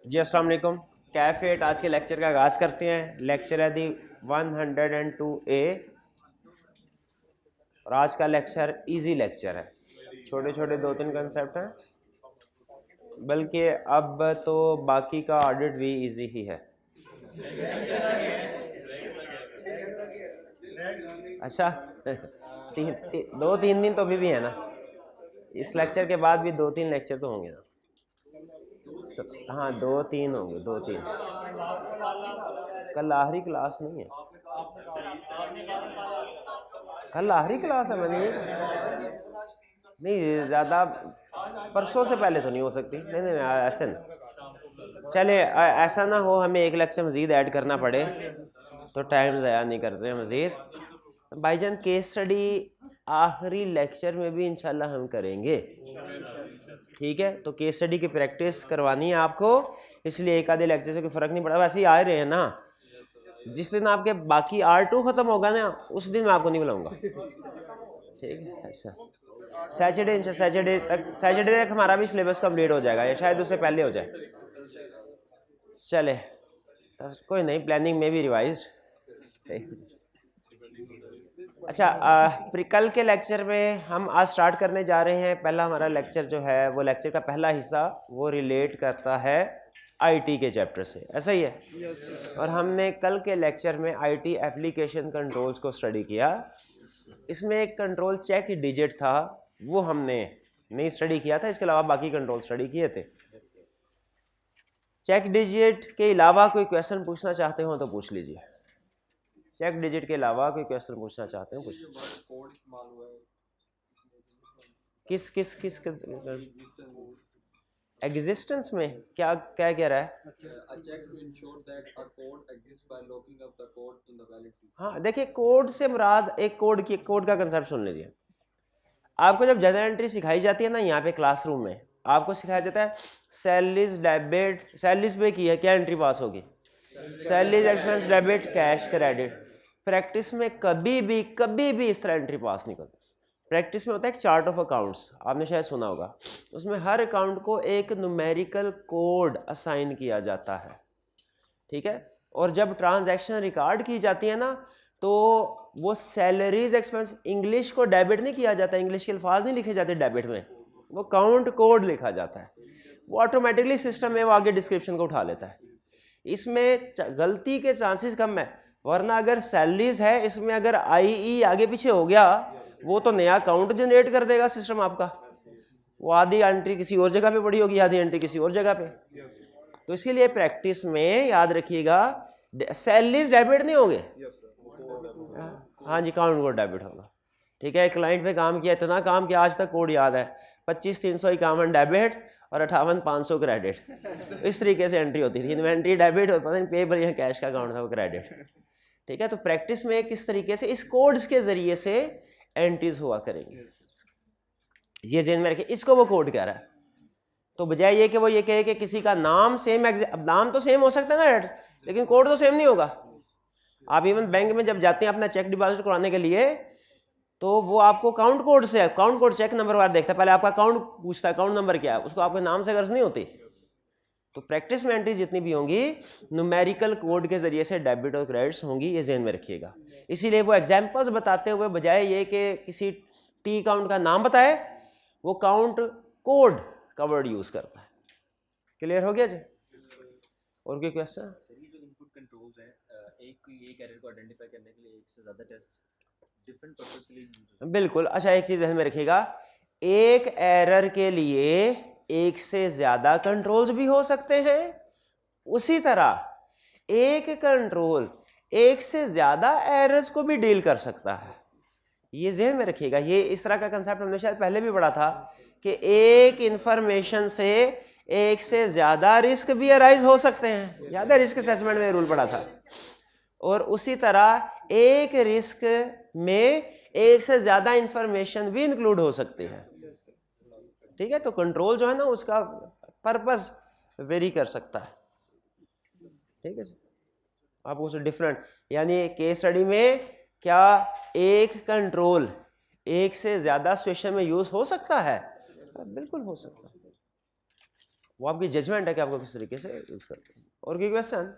जी अस्सलाम वालेकुम। कैफेट आज के लेक्चर का आगाज़ करते हैं। लेक्चर है दी 102A और आज का लेक्चर इजी लेक्चर है। छोटे छोटे 2-3 कंसेप्ट हैं, बल्कि अब तो बाकी का ऑडिट भी इजी ही है। अच्छा 2-3 दिन तो अभी भी है ना, इस लेक्चर के बाद भी 2-3 लेक्चर तो होंगे ना। तो हाँ 2-3 होंगे, 2-3। कल आखिरी क्लास नहीं है, कल आखिरी क्लास है। मैंने नहीं ज़्यादा, परसों से पहले तो नहीं हो सकती। नहीं नहीं ऐसे नहीं, चले ऐसा ना हो हमें एक लेक्चर मज़ीद ऐड करना पड़े तो टाइम ज़ाया नहीं करते हैं मज़ीद। भाईजान केस स्टडी आखिरी लेक्चर में भी इंशाल्लाह हम करेंगे, ठीक है। तो केस स्टडी की प्रैक्टिस करवानी है आपको, इसलिए एक आधे लेक्चर से कोई फ़र्क नहीं पड़ा। वैसे ही आ रहे हैं ना, जिस दिन आपके बाकी R2 ख़त्म होगा ना उस दिन मैं आपको नहीं बुलाऊंगा, ठीक है। अच्छा सैटरडे तक हमारा भी सिलेबस कंप्लीट हो जाएगा या शायद उससे पहले हो जाए। चले कोई नहीं, प्लानिंग में भी रिवाइज। अच्छा कल के लेक्चर में हम आज स्टार्ट करने जा रहे हैं। पहला हमारा लेक्चर जो है वो लेक्चर का पहला हिस्सा वो रिलेट करता है आईटी के चैप्टर से, ऐसा ही है। और हमने कल के लेक्चर में आईटी एप्लीकेशन कंट्रोल्स को स्टडी किया। इसमें एक कंट्रोल चेक डिजिट था, वो हमने नहीं स्टडी किया था, इसके अलावा बाकी कंट्रोल स्टडी किए थे। चेक डिजिट के अलावा कोई क्वेश्चन पूछना चाहते हो तो पूछ लीजिए। चेक डिजिट के अलावा कोई क्वेश्चन पूछना चाहते हो पूछ। किस किस किस एग्जिस्टेंस में क्या क्या कह रहा है? हाँ देखिए, कोड से मुराद एक कोड का कंसेप्ट सुन लीजिए। आपको जब जनरल एंट्री सिखाई जाती है ना, यहाँ पे क्लासरूम में आपको सिखाया जाता है सैलरीज डेबिट, सैलरीज पे की है क्या एंट्री पास होगी, salaries expense debit cash credit. Practice में कभी भी इस तरह एंट्री पास नहीं करती। प्रैक्टिस में होता है एक चार्ट ऑफ अकाउंट्स, आपने शायद सुना होगा। उसमें हर अकाउंट को एक न्यूमेरिकल कोड असाइन किया जाता है, ठीक है। और जब ट्रांजैक्शन रिकॉर्ड की जाती है ना, तो वो सैलरीज एक्सपेंस, इंग्लिश को डेबिट नहीं किया जाता, इंग्लिश के अल्फाज नहीं लिखे जाते डेबिट में, वो काउंट कोड लिखा जाता है। वो ऑटोमेटिकली सिस्टम में वो आगे डिस्क्रिप्शन को उठा लेता है। इसमें गलती के चांसेस कम है, वरना अगर सैलरीज है इसमें अगर आई आगे पीछे हो गया वो तो नया अकाउंट जनरेट कर देगा सिस्टम आपका। वो आधी एंट्री किसी और जगह पे पड़ी होगी, आधी एंट्री किसी और जगह पे। तो इसीलिए प्रैक्टिस में याद रखिएगा सैलरीज डेबिट नहीं होंगे, हाँ जी काउंट कोड डेबिट होगा, ठीक है। क्लाइंट पे काम किया, इतना काम किया आज तक कोड याद है, 25,351 डेबिट और 58,500 क्रेडिट। इस तरीके से एंट्री होती थी, इन्वेंट्री डेबिट और पता नहीं पे पर यह कैश का अकाउंट था वो क्रेडिट, ठीक है। तो प्रैक्टिस में किस तरीके से इस कोड्स के जरिए से एंट्रीज हुआ करेंगे, ये ज़हन में रखिए। इसको वो कोड कह रहा है, तो बजाय ये कि वो ये कहे कि किसी का नाम सेम, अब नाम तो सेम हो सकता है ना, लेकिन कोड तो सेम नहीं होगा। आप इवन बैंक में जब जाते हैं अपना चेक डिपॉजिट कराने के लिए, तो वो आपको काउंट कोड से, काउंट कोड चेक नंबर वार देखता है, पहले आपका अकाउंट पूछता है अकाउंट नंबर क्या है, उसको आपके नाम से गर्ज नहीं होती। तो प्रैक्टिस में एंट्री जितनी भी होंगी न्यूमेरिकल कोड के जरिए से डेबिट और क्रेडिट्स होंगी, ये ज़हन में रखिएगा। इसीलिए वो एग्जांपल्स बताते हुए बजाय ये कि किसी टी अकाउंट का नाम बताए, वो काउंट कोड का वर्ड यूज करता है। क्लियर हो गया जी? और कोई क्वेश्चन? इनपुट कंट्रोल्स हैं, एक एरर को आइडेंटिफाई करने के लिए एक से ज़्यादा टेस्ट डिफरेंट पर्पस के लिए। बिल्कुल। अच्छा एक चीज़ ध्यान में रखिएगा, एक एरर के लिए एक से ज़्यादा कंट्रोल्स भी हो सकते हैं, उसी तरह एक कंट्रोल एक से ज़्यादा एरर्स को भी डील कर सकता है। ये ज़हन में रखिएगा। ये इस तरह का कंसेप्ट हमने शायद पहले भी पढ़ा था कि एक इंफॉर्मेशन से एक से ज़्यादा रिस्क भी अराइज हो सकते हैं, याद है रिस्क असेसमेंट में रूल पढ़ा था। और उसी तरह एक रिस्क में एक से ज़्यादा इंफॉर्मेशन भी इंक्लूड हो सकती है, ठीक है। तो कंट्रोल जो है ना उसका पर्पस वेरी कर सकता है, ठीक है। आप उसे डिफरेंट, यानी केस स्टडी में क्या एक कंट्रोल एक से ज़्यादा सिचुएशन में यूज हो सकता है? बिल्कुल हो सकता है। वो आपकी जजमेंट है कि आपको किस तरीके से यूज़ करते हैं। और कोई क्वेश्चन?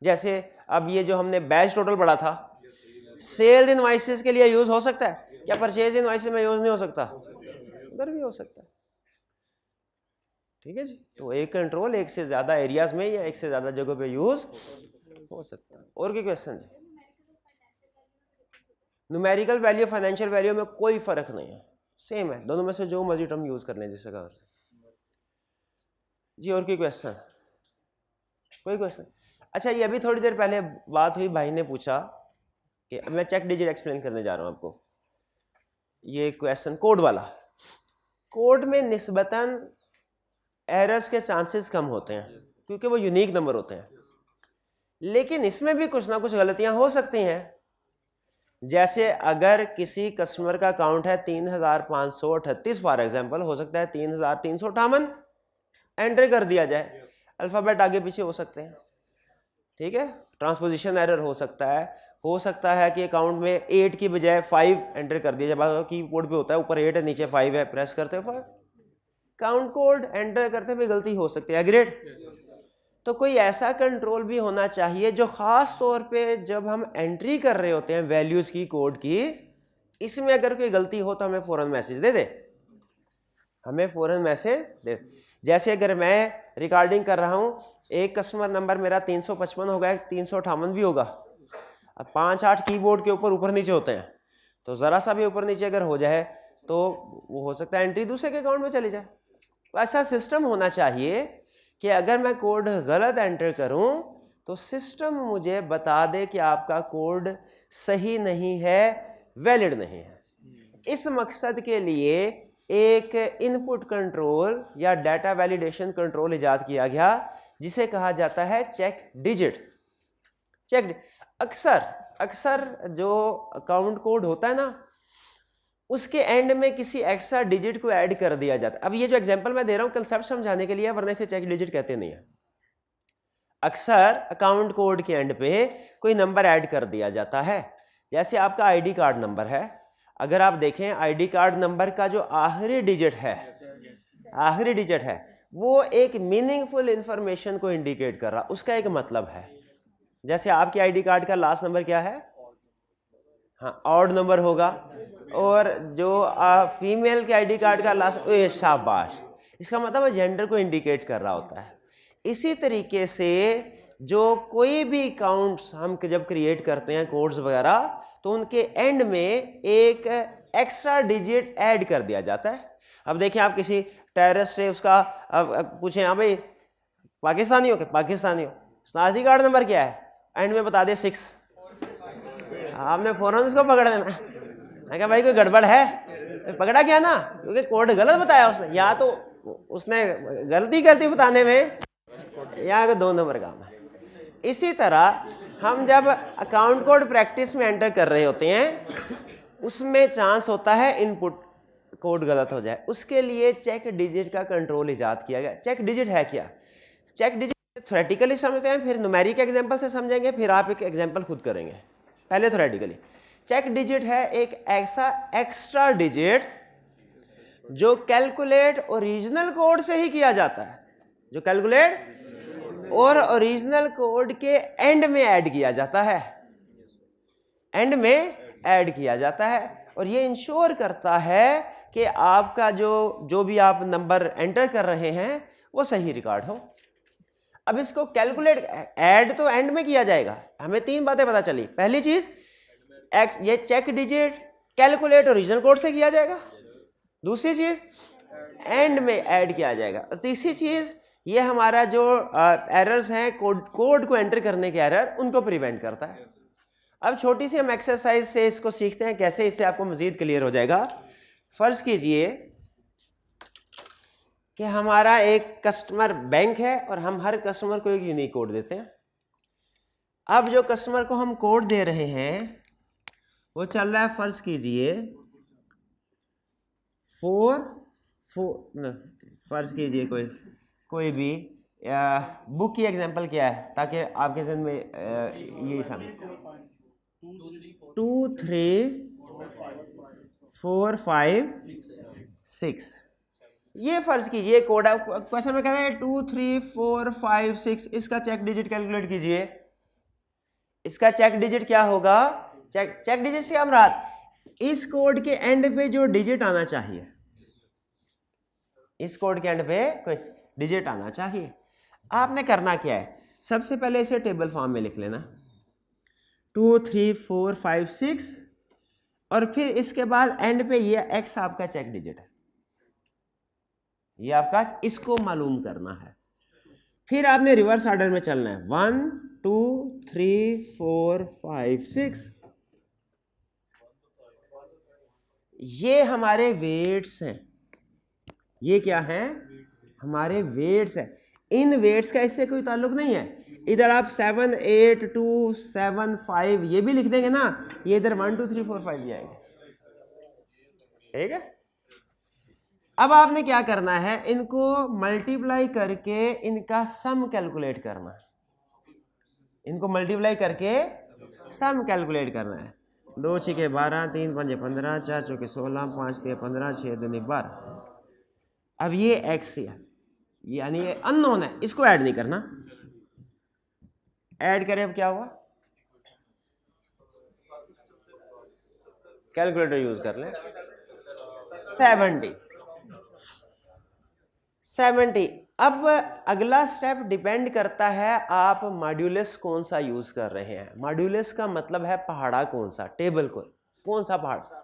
जैसे अब ये जो हमने बैच टोटल पढ़ा था, सेल्स इनवॉइसेस के लिए यूज़ हो सकता है क्या? परचेज इनवॉइसेस में यूज़ नहीं हो सकता? उधर भी हो सकता है। ठीक है जी। तो एक कंट्रोल एक से ज़्यादा एरियाज में या एक से ज़्यादा जगहों पे यूज़ हो सकता है। और कोई question? Numerical value financial value में कोई फ़र्क नहीं है, सेम है, दोनों में से जो मर्जी टर्म यूज़ कर लें जिस जगह से जी। और कोई क्वेश्चन? कोई क्वेश्चन? अच्छा, ये अभी थोड़ी देर पहले बात हुई, भाई ने पूछा कि मैं चेक डिजिट एक्सप्लेन करने जा रहा हूँ आपको। ये क्वेश्चन कोड वाला, कोड में निस्बतन एरर्स के चांसेस कम होते हैं क्योंकि वो यूनिक नंबर होते हैं, लेकिन इसमें भी कुछ ना कुछ गलतियां हो सकती हैं। जैसे अगर किसी कस्टमर का अकाउंट है 3538 फॉर एग्जांपल, हो सकता है 3358 एंटर कर दिया जाए, अल्फ़ाबेट आगे पीछे हो सकते हैं। ठीक है, ट्रांसपोजिशन एरर हो सकता है कि अकाउंट में 8 की बजाय 5 एंटर कर दिया जाए। कीबोर्ड पे होता है ऊपर 8 है नीचे 5 है, प्रेस करते हैं 5, काउंट कोड एंटर करते हुए गलती हो सकती है। ग्रेट। तो कोई ऐसा कंट्रोल भी होना चाहिए जो खास तौर पे जब हम एंट्री कर रहे होते हैं वैल्यूज की, कोड की, इसमें अगर कोई गलती हो तो हमें फौरन मैसेज दे दे, हमें फौरन मैसेज दे। जैसे अगर मैं रिकॉर्डिंग कर रहा हूं, एक कस्टमर नंबर मेरा 355 होगा, 358 भी होगा, अब 5-8 कीबोर्ड के ऊपर नीचे होते हैं, तो ज़रा सा भी ऊपर नीचे अगर हो जाए तो वो हो सकता है एंट्री दूसरे के अकाउंट में चली जाए। तो ऐसा सिस्टम होना चाहिए कि अगर मैं कोड गलत एंटर करूं तो सिस्टम मुझे बता दे कि आपका कोड सही नहीं है, वैलिड नहीं है। इस मकसद के लिए एक इनपुट कंट्रोल या डाटा वैलिडेशन कंट्रोल इजाद किया गया जिसे कहा जाता है चेक डिजिट। अक्सर जो अकाउंट कोड होता है ना, उसके एंड में किसी एक्स्ट्रा डिजिट को ऐड कर दिया जाता है। अब ये जो एग्जांपल मैं दे रहा हूं कंसेप्ट समझाने के लिए, वरना इसे चेक डिजिट कहते नहीं है। अक्सर अकाउंट कोड के एंड पे कोई नंबर ऐड कर दिया जाता है। जैसे आपका आईडी कार्ड नंबर है, अगर आप देखें आईडी कार्ड नंबर का जो आखिरी डिजिट है वो एक मीनिंगफुल इंफॉर्मेशन को इंडिकेट कर रहा, उसका एक मतलब है। जैसे आपके आईडी कार्ड का लास्ट नंबर क्या है? हाँ, ऑड नंबर होगा। और जो फीमेल के आईडी कार्ड का लास्ट, शाबाश, इसका मतलब है जेंडर को इंडिकेट कर रहा होता है। इसी तरीके से जो कोई भी अकाउंट्स हम जब क्रिएट करते हैं कोड्स वगैरह, तो उनके एंड में एक एक्स्ट्रा डिजिट ऐड कर दिया जाता है। अब देखिए, आप किसी टेररिस्ट है उसका पूछें, हाँ भाई पाकिस्तानी हो क्या? पाकिस्तानी हो, आईडी कार्ड नंबर क्या है? एंड में बता दे 6, आपने फौरन उसको पकड़ देना। मैं कहा भाई कोई गड़बड़ है? पकड़ा क्या ना, क्योंकि कोड गलत बताया उसने, या तो उसने गलती करती बताने में, या 2 नंबर काम है। इसी तरह हम जब अकाउंट कोड प्रैक्टिस में एंटर कर रहे होते हैं, उसमें चांस होता है इनपुट कोड गलत हो जाए। उसके लिए चेक डिजिट का कंट्रोल इजाद किया गया। चेक डिजिट है क्या? चेक डिजिट थ्योरेटिकली समझते हैं, फिर न्यूमेरिक एग्जांपल से समझेंगे, फिर आप एक एग्जांपल खुद करेंगे। पहले थ्योरेटिकली, चेक डिजिट है एक ऐसा एक्स्ट्रा डिजिट जो कैलकुलेट ओरिजिनल कोड से ही किया जाता है, जो कैलकुलेट और ओरिजिनल कोड के एंड में ऐड किया जाता है, और ये इंश्योर करता है कि आपका जो भी आप नंबर एंटर कर रहे हैं वो सही रिकॉर्ड हो। अब इसको कैलकुलेट, ऐड तो एंड में किया जाएगा। हमें 3 बातें पता चली। पहली चीज, ये check digit calculate original code से किया जाएगा। दूसरी चीज, एंड में ऐड किया जाएगा। तीसरी चीज, ये हमारा जो एरर्स हैं कोड को एंटर करने के एरर, उनको प्रिवेंट करता है। अब छोटी सी हम एक्सरसाइज से इसको सीखते हैं कैसे, इससे आपको मजीद क्लियर हो जाएगा। फर्ज कीजिए कि हमारा एक कस्टमर बैंक है और हम हर कस्टमर को एक यूनिक कोड देते हैं। अब जो कस्टमर को हम कोड दे रहे हैं वो चल रहा है, फर्ज कीजिए फर्ज कीजिए कोई भी बुक की एग्जांपल क्या है, ताकि आपके जहन में ये समझ, 2 3 4 5 6 ये फर्ज कीजिए कोड क्वेश्चन में कह रहे हैं 2 3 4 5 6, इसका चेक डिजिट कैलकुलेट कीजिए। इसका चेक डिजिट क्या होगा? चेक डिजिट से हम रात इस कोड के एंड पे जो डिजिट आना चाहिए, इस कोड के एंड पे कोई डिजिट आना चाहिए। आपने करना क्या है, सबसे पहले इसे टेबल फॉर्म में लिख लेना 2 3 4 5 6, और फिर इसके बाद एंड पे ये x आपका चेक डिजिट है, ये आपका, इसको मालूम करना है। फिर आपने रिवर्स ऑर्डर में चलना है 1 2 3 4 5 6। ये हमारे वेट्स हैं, ये क्या है? हमारे वेट्स है। इन वेट्स का इससे कोई ताल्लुक नहीं है। इधर आप 7 8 2 7 5 ये भी लिख देंगे ना, ये इधर 1 2 3 4 5 भी आएंगे, ठीक है। अब आपने क्या करना है, इनको मल्टीप्लाई करके इनका सम कैलकुलेट करना है। इनको मल्टीप्लाई करके सम कैलकुलेट करना है। 2 6 12, 3 5 15, 4 4 16, 5 3 15, 6 2 12। अब ये x है, यानी ये अननोन है, इसको ऐड नहीं करना। ऐड करें अब क्या हुआ, कैलकुलेटर यूज कर लें। 70। अब अगला स्टेप डिपेंड करता है आप मॉड्यूलस कौन सा यूज कर रहे हैं। मॉड्यूलस का मतलब है पहाड़ा कौन सा, टेबल कौन सा पहाड़ा।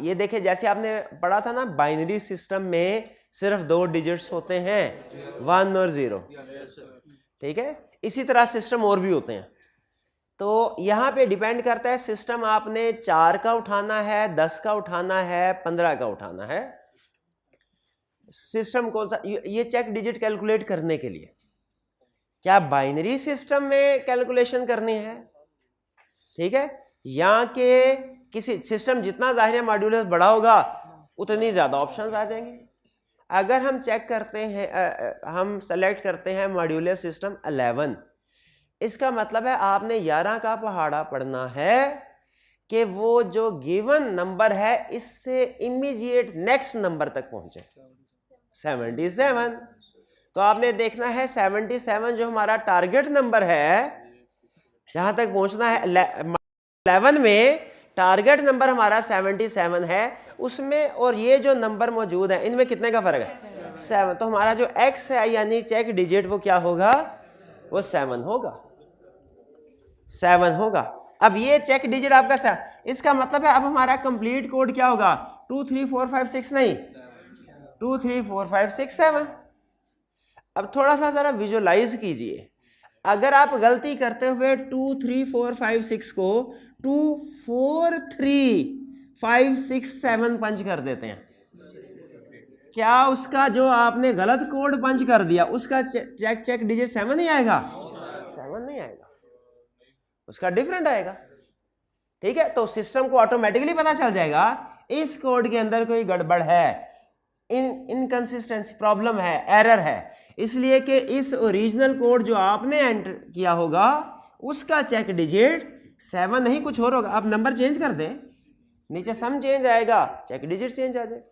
ये देखिए, जैसे आपने पढ़ा था ना, बाइनरी सिस्टम में सिर्फ 2 डिजिट्स होते हैं, 1 और 0, ठीक है। इसी तरह सिस्टम और भी होते हैं। तो यहाँ पे डिपेंड करता है सिस्टम आपने 4 का उठाना है, 10 का उठाना है, 15 का उठाना है, सिस्टम कौन सा। ये चेक डिजिट कैलकुलेट करने के लिए क्या बाइनरी सिस्टम में कैलकुलेशन करनी है, ठीक है, या के किसी सिस्टम जितना जाहिर है मॉड्यूलस बड़ा होगा उतनी ज्यादा ऑप्शंस आ जाएंगे। अगर हम चेक करते हैं, हम सेलेक्ट करते हैं मॉड्यूलस सिस्टम 11, इसका मतलब है आपने 11 का पहाड़ा पढ़ना है कि वो जो गिवन नंबर है इससे इमीडिएट नेक्स्ट नंबर तक पहुंचे, 77। तो आपने देखना है 77 जो हमारा टारगेट नंबर है, जहां तक पहुंचना है 11 में टारगेट नंबर हमारा 77 है उसमें, और ये जो नंबर मौजूद है इनमें कितने का फर्क है, 7। तो हमारा जो x है यानी चेक डिजिट वो क्या होगा, वो 7 होगा, 7 होगा। अब ये चेक डिजिट आपका 7, इसका मतलब है अब हमारा कंप्लीट कोड क्या होगा, 2 3 4 5 6 नहीं, 2 3 4 5 6 7। अब थोड़ा सा जरा विजुलाइज कीजिए, अगर आप गलती करते हुए 2 3 4 5 6 को 2 4 3 5 6 7 पंच कर देते हैं, क्या उसका जो आपने गलत कोड पंच कर दिया उसका चेक डिजिट 7 नहीं आएगा, 7 नहीं आएगा, उसका डिफरेंट आएगा, ठीक है। तो सिस्टम को ऑटोमेटिकली पता चल जाएगा इस कोड के अंदर कोई गड़बड़ है, इनकंसिस्टेंसी प्रॉब्लम है, एरर है, इसलिए कि इस ओरिजिनल कोड जो आपने एंटर किया होगा उसका चेक डिजिट 7 नहीं कुछ और होगा। आप नंबर चेंज कर दें, नीचे सम चेंज आएगा, चेक डिजिट चेंज आ जाए।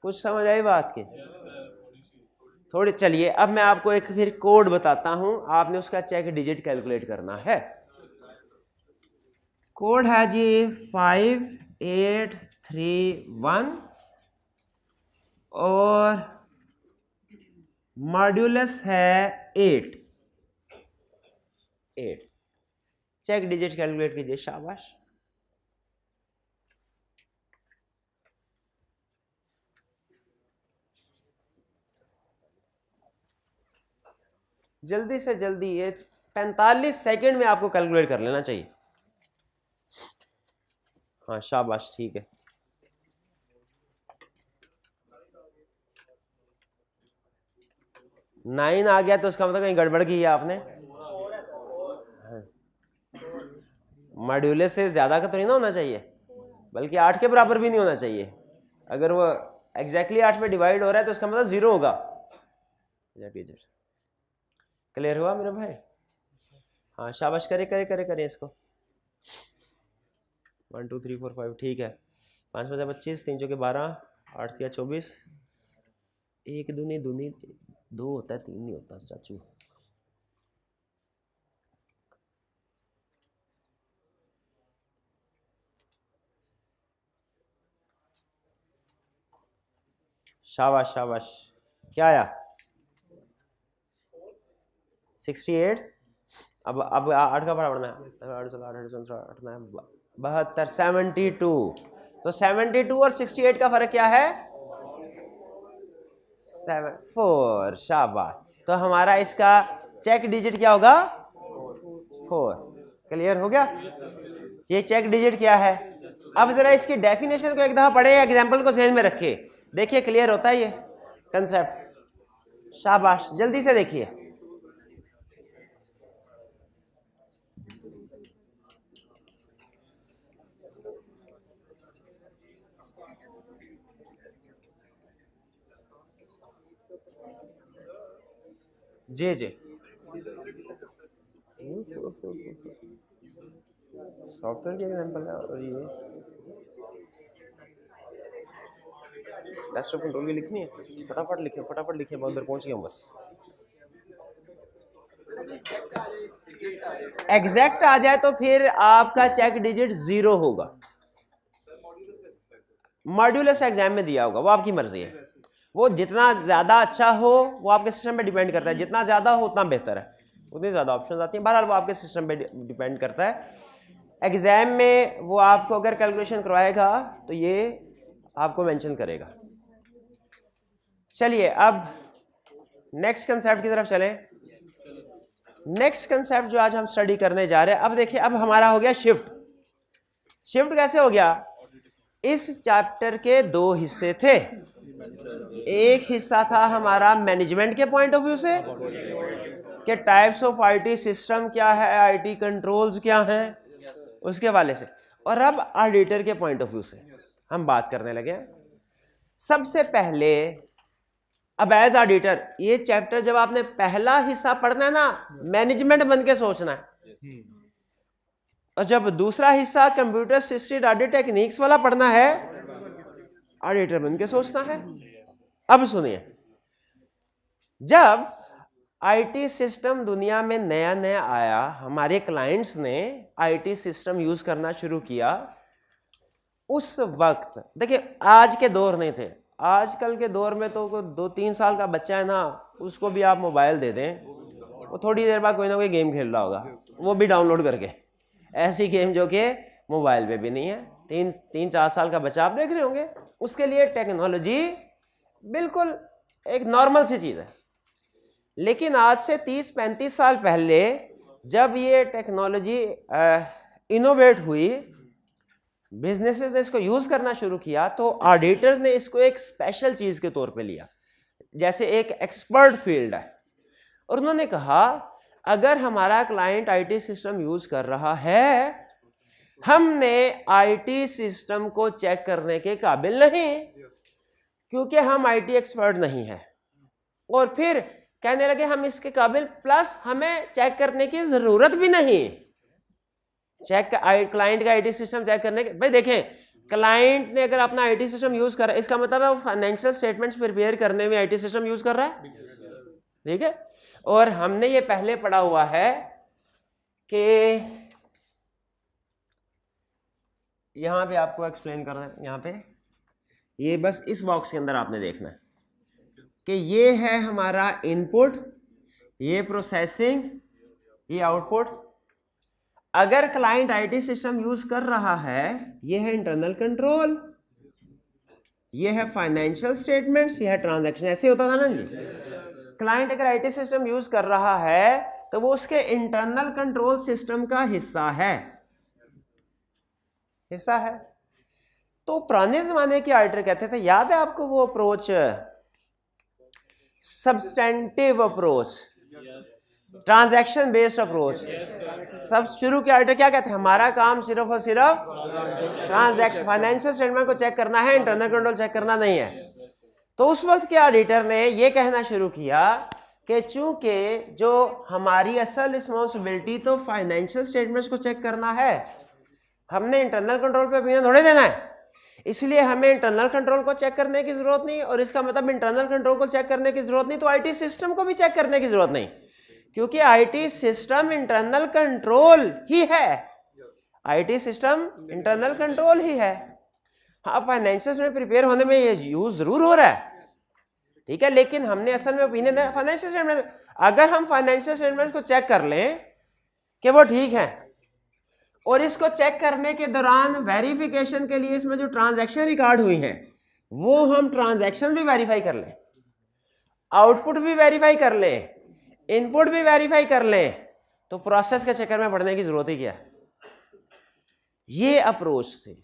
कुछ समझ आई बात की थोड़ी। चलिए अब मैं आपको एक फिर कोड बताता हूं, आपने उसका चेक डिजिट कैलकुलेट करना है। कोड है जी 5831 और मॉड्यूलस है 8। चेक डिजिट कैलकुलेट कीजिए, शाबाश। जल्दी से जल्दी, ये 45 सेकंड में आपको कैलकुलेट कर लेना चाहिए। हाँ शाबाश, ठीक है। नाइन आ गया तो उसका मतलब कहीं गड़बड़ की है आपने। मॉड्यूलस से ज्यादा का तो नहीं ना होना चाहिए, बल्कि 8 के बराबर भी नहीं होना चाहिए। अगर वो एग्जैक्टली 8 में डिवाइड हो रहा है तो उसका मतलब 0 होगा। क्लियर हुआ मेरे भाई? हाँ शाबाश, करे करे करे करे इसको। 1 2 3 4 5, ठीक है। 5 5 25, 3 चौके 12, 8 या 24, एक दूनी दूनी 2 होता है, 3 नहीं होता चाचू। शाबाश शाबाश, क्या आया? 68। अब 8 का पढ़ना है, 72, 72। तो 72 और 68 का फर्क क्या है? 4। शाबाश। तो हमारा इसका चेक डिजिट क्या होगा? 4। क्लियर हो गया? ये चेक डिजिट क्या है? अब जरा इसकी डेफिनेशन को एक दफा पढ़े, एग्जाम्पल को ध्यान में रखिए, देखिए क्लियर होता है ये कंसेप्ट। शाबाश, जल्दी से देखिए। जी जी, सॉफ्टवेयर की एग्जांपल है। और ये डेस्कटॉप कंट्रोल की लिखनी है, फटाफट लिखे, बहुत देर पहुंच गया हूं बस। एग्जैक्ट आ जाए तो फिर आपका चेक डिजिट 0 होगा। मॉड्यूलस एग्जाम में दिया होगा, वो आपकी मर्जी है। वो जितना ज्यादा अच्छा हो वो आपके सिस्टम पे डिपेंड करता है, जितना ज्यादा हो उतना बेहतर है, उतनी ज्यादा ऑप्शन आती हैं। बहरहाल वो आपके सिस्टम पे डिपेंड करता है। एग्जाम में वो आपको अगर कैलकुलेशन करवाएगा तो ये आपको मेंशन करेगा। चलिए अब नेक्स्ट कंसेप्ट की तरफ चलें। नेक्स्ट कंसेप्ट जो आज हम स्टडी करने जा रहे हैं, अब देखिए, अब हमारा हो गया शिफ्ट। शिफ्ट कैसे हो गया? इस चैप्टर के 2 हिस्से थे। एक हिस्सा था हमारा मैनेजमेंट के पॉइंट ऑफ व्यू से कि टाइप्स ऑफ आईटी सिस्टम क्या है, आईटी कंट्रोल्स क्या हैं, उसके वाले से। और अब ऑडिटर के पॉइंट ऑफ व्यू से हम बात करने लगे। सबसे पहले अब एज ऑडिटर, ये चैप्टर जब आपने पहला हिस्सा पढ़ना है ना, मैनेजमेंट बन के सोचना है। और जब दूसरा हिस्सा कंप्यूटर असिस्टेड ऑडिट टेक्निक्स वाला पढ़ना है, ऑडिटर बन के सोचना है। अब सुनिए, जब आईटी सिस्टम दुनिया में नया नया आया, हमारे क्लाइंट्स ने आईटी सिस्टम यूज करना शुरू किया, उस वक्त देखिए आज के दौर नहीं थे। आजकल के दौर में तो 2-3 साल का बच्चा है ना, उसको भी आप मोबाइल दे दें, वो थोड़ी देर बाद कोई ना कोई गेम खेल रहा होगा, वो भी डाउनलोड करके। ऐसी गेम जो कि मोबाइल पे भी नहीं है। 3-4 साल का बच्चा आप देख रहे होंगे, उसके लिए टेक्नोलॉजी बिल्कुल एक नॉर्मल सी चीज़ है। लेकिन आज से 30-35 साल पहले जब ये टेक्नोलॉजी इनोवेट हुई, बिजनेसेस ने इसको यूज करना शुरू किया, तो ऑडिटर्स ने इसको एक स्पेशल चीज के तौर पे लिया, जैसे एक एक्सपर्ट फील्ड है। और उन्होंने कहा अगर हमारा क्लाइंट आईटी सिस्टम यूज कर रहा है, हमने आईटी सिस्टम को चेक करने के काबिल नहीं, क्योंकि हम आईटी एक्सपर्ट नहीं है। और फिर कहने लगे हम इसके काबिल, प्लस हमें चेक करने की जरूरत भी नहीं। चेक क्लाइंट का आईटी सिस्टम चेक करने के, भाई देखें, क्लाइंट ने अगर अपना आईटी सिस्टम यूज कर रहा है, इसका मतलब है वो फाइनेंशियल स्टेटमेंट्स प्रिपेयर करने में आईटी सिस्टम यूज कर रहा है, ठीक है। और हमने ये पहले पढ़ा हुआ है कि यहां पे आपको एक्सप्लेन कर रहे हैं, यहां पे ये बस इस बॉक्स के अंदर आपने देखना है कि ये है हमारा इनपुट, ये प्रोसेसिंग, ये आउटपुट। अगर क्लाइंट आईटी सिस्टम यूज कर रहा है, ये है इंटरनल कंट्रोल, ये है फाइनेंशियल स्टेटमेंट्स, ये है ट्रांजैक्शन। ऐसे होता था ना जी। क्लाइंट अगर आईटी सिस्टम यूज कर रहा है तो वो उसके इंटरनल कंट्रोल सिस्टम का हिस्सा है। तो पुराने जमाने के ऑडिटर कहते थे, याद है आपको वो approach, substantive approach, transaction based approach. सब शुरू के ऑडिटर क्या कहते हैं, हमारा काम सिर्फ और सिर्फ ट्रांजैक्शन, फाइनेंशियल स्टेटमेंट को चेक करना है, इंटरनल कंट्रोल चेक करना नहीं है। तो उस वक्त के ऑडिटर ने ये कहना शुरू किया कि चूंकि जो हमारी असल रिस्पॉन्सिबिलिटी तो फाइनेंशियल स्टेटमेंट्स को चेक करना है, हमने इंटरनल कंट्रोल पे ओपिनियन थोड़े देना है, इसलिए हमें इंटरनल कंट्रोल को चेक करने की जरूरत नहीं, और इसका मतलब इंटरनल कंट्रोल को चेक करने की जरूरत नहीं तो आईटी सिस्टम को भी चेक करने की जरूरत नहीं, क्योंकि आईटी सिस्टम इंटरनल कंट्रोल ही है। आईटी सिस्टम इंटरनल कंट्रोल ही है। हाँ, फाइनेंशियल में प्रिपेयर होने में ये यूज जरूर हो रहा है, ठीक है, लेकिन हमने असल में ओपिनियन है फाइनेंशियल स्टेटमेंट। अगर हम फाइनेंशियल स्टेटमेंट को चेक कर लें कि वो ठीक है, और इसको चेक करने के दौरान वेरिफिकेशन के लिए इसमें जो ट्रांजैक्शन रिकॉर्ड हुई हैं वो हम ट्रांजैक्शन भी वेरीफाई कर लें, आउटपुट भी वेरीफाई कर लें, इनपुट भी वेरीफाई कर लें, तो प्रोसेस के चक्कर में पड़ने की जरूरत ही क्या है। ये अप्रोच थी।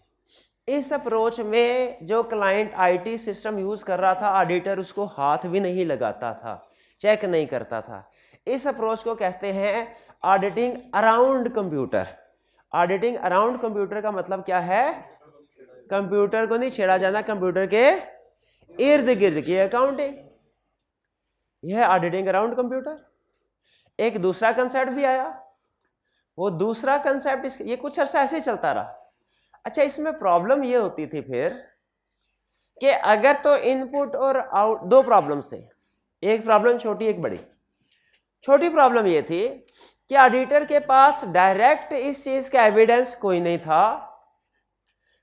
इस अप्रोच में जो क्लाइंट आईटी सिस्टम यूज कर रहा था, ऑडिटर उसको हाथ भी नहीं लगाता था, चेक नहीं करता था। इस अप्रोच को कहते हैं auditing around computer. Auditing around computer का मतलब क्या है? कंप्यूटर को नहीं छेड़ा जाना, कंप्यूटर के इर्द गिर्द की अकाउंटिंग, यह है ऑडिटिंग अराउंड कंप्यूटर। एक दूसरा कंसेप्ट भी आया, वो दूसरा कंसेप्ट ये कुछ अर्सा ऐसे ही चलता रहा। अच्छा, इसमें प्रॉब्लम ये होती थी फिर कि अगर तो इनपुट और आउट, दो प्रॉब्लम्स थे, एक प्रॉब्लम छोटी एक बड़ी। छोटी प्रॉब्लम ये थी कि ऑडिटर के पास डायरेक्ट इस चीज का एविडेंस कोई नहीं था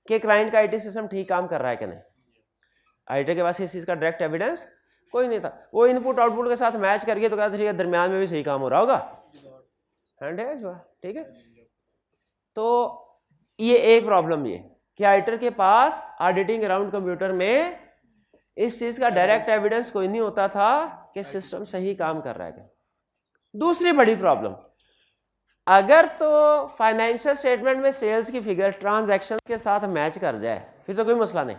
कि क्लाइंट का आईटी सिस्टम ठीक काम कर रहा है कि नहीं। ऑडिटर के पास इस चीज का डायरेक्ट एविडेंस कोई नहीं था। वो इनपुट आउटपुट के साथ मैच करके तो कहते ठीक है, दरमियान में भी सही काम हो रहा होगा, हैंड है जो, ठीक है। तो ये एक प्रॉब्लम ये कि ऑडिटर के पास ऑडिटिंग अराउंड कंप्यूटर में इस चीज का डायरेक्ट एविडेंस कोई नहीं होता था कि सिस्टम सही काम कर रहा है। दूसरी बड़ी प्रॉब्लम, अगर तो फाइनेंशियल स्टेटमेंट में सेल्स की फिगर ट्रांजैक्शन के साथ मैच कर जाए फिर तो कोई मसला नहीं,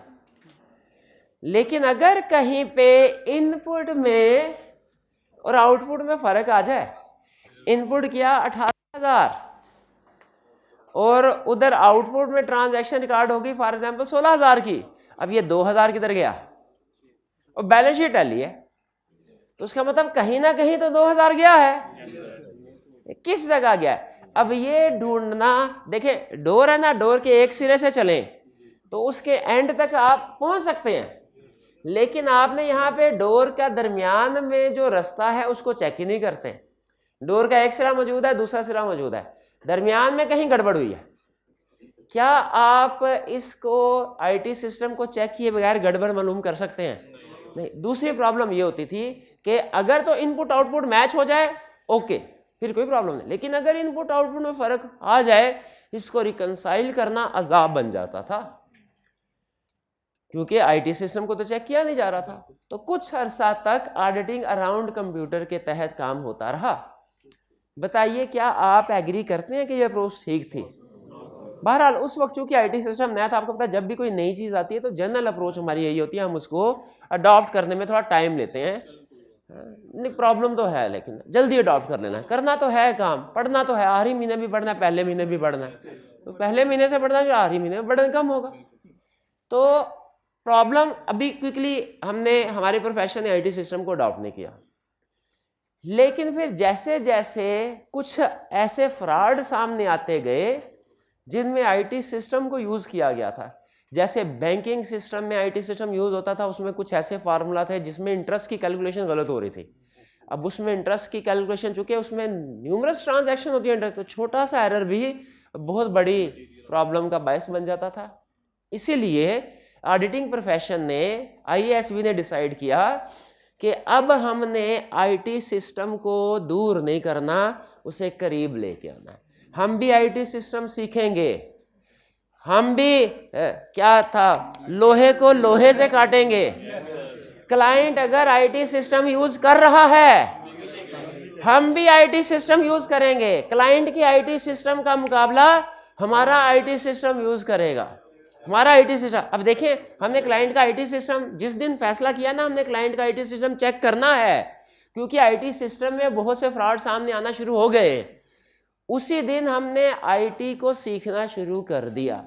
लेकिन अगर कहीं पे इनपुट में और आउटपुट में फर्क आ जाए, इनपुट किया 18,000 और उधर आउटपुट में ट्रांजैक्शन रिकॉर्ड होगी फॉर एग्जांपल 16,000 की, अब ये 2,000 किधर गया और बैलेंस शीट डाली है, तो उसका मतलब कहीं ना कहीं तो 2,000 गया है, किस जगह गया है। अब ये ढूंढना, देखिए डोर है ना, डोर के एक सिरे से चलें तो उसके एंड तक आप पहुंच सकते हैं, लेकिन आपने यहाँ पे डोर का दरमियान में जो रास्ता है उसको चेक ही नहीं करते। डोर का एक सिरा मौजूद है, दूसरा सिरा मौजूद है, दरमियान में कहीं गड़बड़ हुई है, क्या आप इसको आईटी सिस्टम को चेक किए बगैर गड़बड़ मालूम कर सकते हैं? नहीं। दूसरी प्रॉब्लम ये होती थी कि अगर तो इनपुट आउटपुट मैच हो जाए ओके, फिर कोई प्रॉब्लम नहीं, लेकिन अगर इनपुट आउटपुट में फर्क आ जाए इसको रिकंसाइल करना अजाब बन जाता था, क्योंकि आईटी सिस्टम को तो चेक किया नहीं जा रहा था। तो कुछ अरसा तक ऑडिटिंग अराउंड कंप्यूटर के तहत काम होता रहा। बताइए क्या आप एग्री करते हैं कि यह अप्रोच ठीक थी? बहरहाल उस वक्त चूंकि आईटी सिस्टम नया था, आपको पता है जब भी कोई नई चीज आती है तो जनरल अप्रोच हमारी यही होती है, हम उसको अडॉप्ट करने में थोड़ा टाइम लेते हैं। प्रॉब्लम तो है लेकिन जल्दी अडॉप्ट कर लेना, करना तो है काम, पढ़ना तो है, आखिरी महीने भी पढ़ना है, पहले महीने भी पढ़ना है, तो पहले महीने से पढ़ना है, आखिरी महीने में बर्डन कम होगा। तो प्रॉब्लम अभी क्विकली हमने हमारे प्रोफेशन ने आईटी सिस्टम को अडॉप्ट नहीं किया, लेकिन फिर जैसे जैसे कुछ ऐसे फ्रॉड सामने आते गए जिनमें आईटी सिस्टम को यूज किया गया था, जैसे बैंकिंग सिस्टम में आईटी सिस्टम यूज होता था, उसमें कुछ ऐसे फार्मूला थे जिसमें इंटरेस्ट की कैलकुलेशन गलत हो रही थी। अब उसमें इंटरेस्ट की कैलकुलेशन, चूंकि उसमें न्यूमरस ट्रांजैक्शन होती है इंटरेस्ट, तो छोटा सा एरर भी बहुत बड़ी प्रॉब्लम का बायस बन जाता था। इसीलिए ऑडिटिंग प्रोफेशन ने, आईएएसबी ने डिसाइड किया कि अब हमने आईटी सिस्टम को दूर नहीं करना, उसे करीब लेके आना है। हम भी आईटी सिस्टम सीखेंगे, हम भी क्या था, लोहे को लोहे से काटेंगे। क्लाइंट अगर आईटी सिस्टम यूज कर रहा है, हम भी आईटी सिस्टम यूज करेंगे। क्लाइंट की आईटी सिस्टम का मुकाबला हमारा आईटी सिस्टम यूज करेगा, हमारा आईटी सिस्टम। अब देखिए, हमने क्लाइंट का आईटी सिस्टम जिस दिन फैसला किया ना, हमने क्लाइंट का आईटी सिस्टम चेक करना है, क्योंकि आईटी सिस्टम में बहुत से फ्रॉड सामने आना शुरू हो गए, उसी दिन हमने आईटी को सीखना शुरू कर दिया।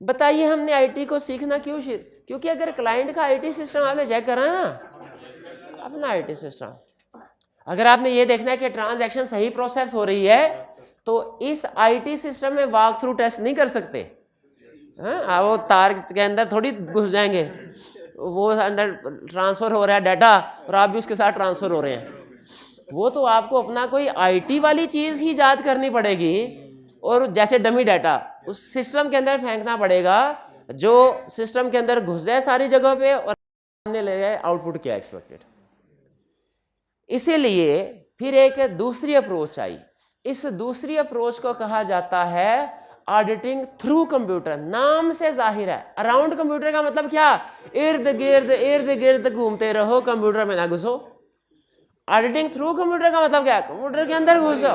बताइए हमने आईटी को सीखना क्यों? क्योंकि अगर क्लाइंट का आईटी सिस्टम आपने चेक करा ना, अपना आईटी सिस्टम, अगर आपने ये देखना है कि ट्रांजैक्शन सही प्रोसेस हो रही है, तो इस आईटी सिस्टम में वॉक थ्रू टेस्ट नहीं कर सकते, हाँ, वो तार के अंदर थोड़ी घुस जाएंगे, वो अंदर ट्रांसफ़र हो रहा है डाटा और आप भी उसके साथ ट्रांसफ़र हो रहे हैं। वो तो आपको अपना कोई आईटी वाली चीज़ ही याद करनी पड़ेगी और जैसे डमी डाटा उस सिस्टम के अंदर फेंकना पड़ेगा जो सिस्टम के अंदर घुस जाए सारी जगह पे और सामने ले जाए आउटपुट क्या एक्सपेक्टेड। इसीलिए फिर एक दूसरी अप्रोच आई। इस दूसरी अप्रोच को कहा जाता है ऑडिटिंग थ्रू कंप्यूटर। नाम से जाहिर है, अराउंड कंप्यूटर का मतलब क्या, इर्द गिर्द घूमते रहो, कंप्यूटर में ना घुसो। ऑडिटिंग थ्रू कंप्यूटर का मतलब क्या है, कंप्यूटर के अंदर घुसो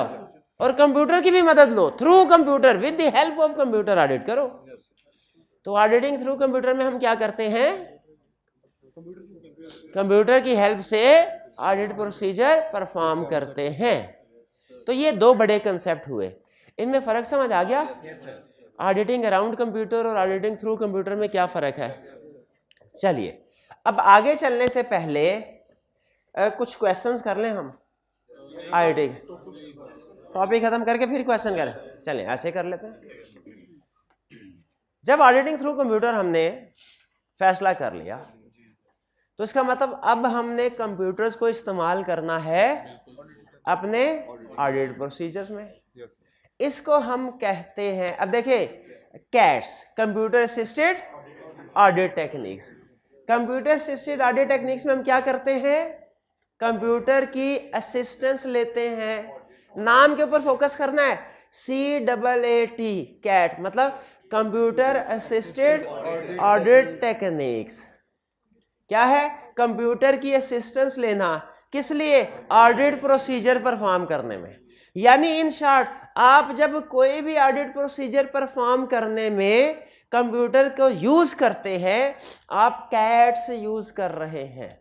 और कंप्यूटर की भी मदद लो, through computer, with the help of computer audit करो। तो ऑडिटिंग थ्रू कंप्यूटर में हम क्या करते हैं, कंप्यूटर की हेल्प से ऑडिट प्रोसीजर परफॉर्म करते हैं। तो ये दो बड़े कंसेप्ट हुए, इनमें फर्क समझ आ गया? ऑडिटिंग अराउंड कंप्यूटर और ऑडिटिंग थ्रू कंप्यूटर में क्या फर्क है? चलिए अब आगे चलने से पहले कुछ क्वेश्चंस कर लें हम। ऑडिटिंग टॉपिक खत्म करके फिर क्वेश्चन करें, चलें ऐसे कर लेते हैं। जब ऑडिटिंग थ्रू कंप्यूटर हमने फैसला कर लिया तो इसका मतलब अब हमने कंप्यूटर्स को इस्तेमाल करना है अपने ऑडिट प्रोसीजर्स में। इसको हम कहते हैं, अब देखिए, cats, computer assisted audit techniques. Computer assisted audit techniques में हम क्या करते हैं, कंप्यूटर की असिस्टेंस लेते हैं। नाम के ऊपर फोकस करना है, CAAT, कैट मतलब कंप्यूटर असिस्टेड ऑडिट टेक्निक्स। क्या है, कंप्यूटर की असिस्टेंस लेना, किस लिए, ऑडिट प्रोसीजर परफॉर्म करने में। यानी इन शॉर्ट, आप जब कोई भी ऑडिट प्रोसीजर परफॉर्म करने में कंप्यूटर को यूज करते हैं, आप कैट्स यूज कर रहे हैं,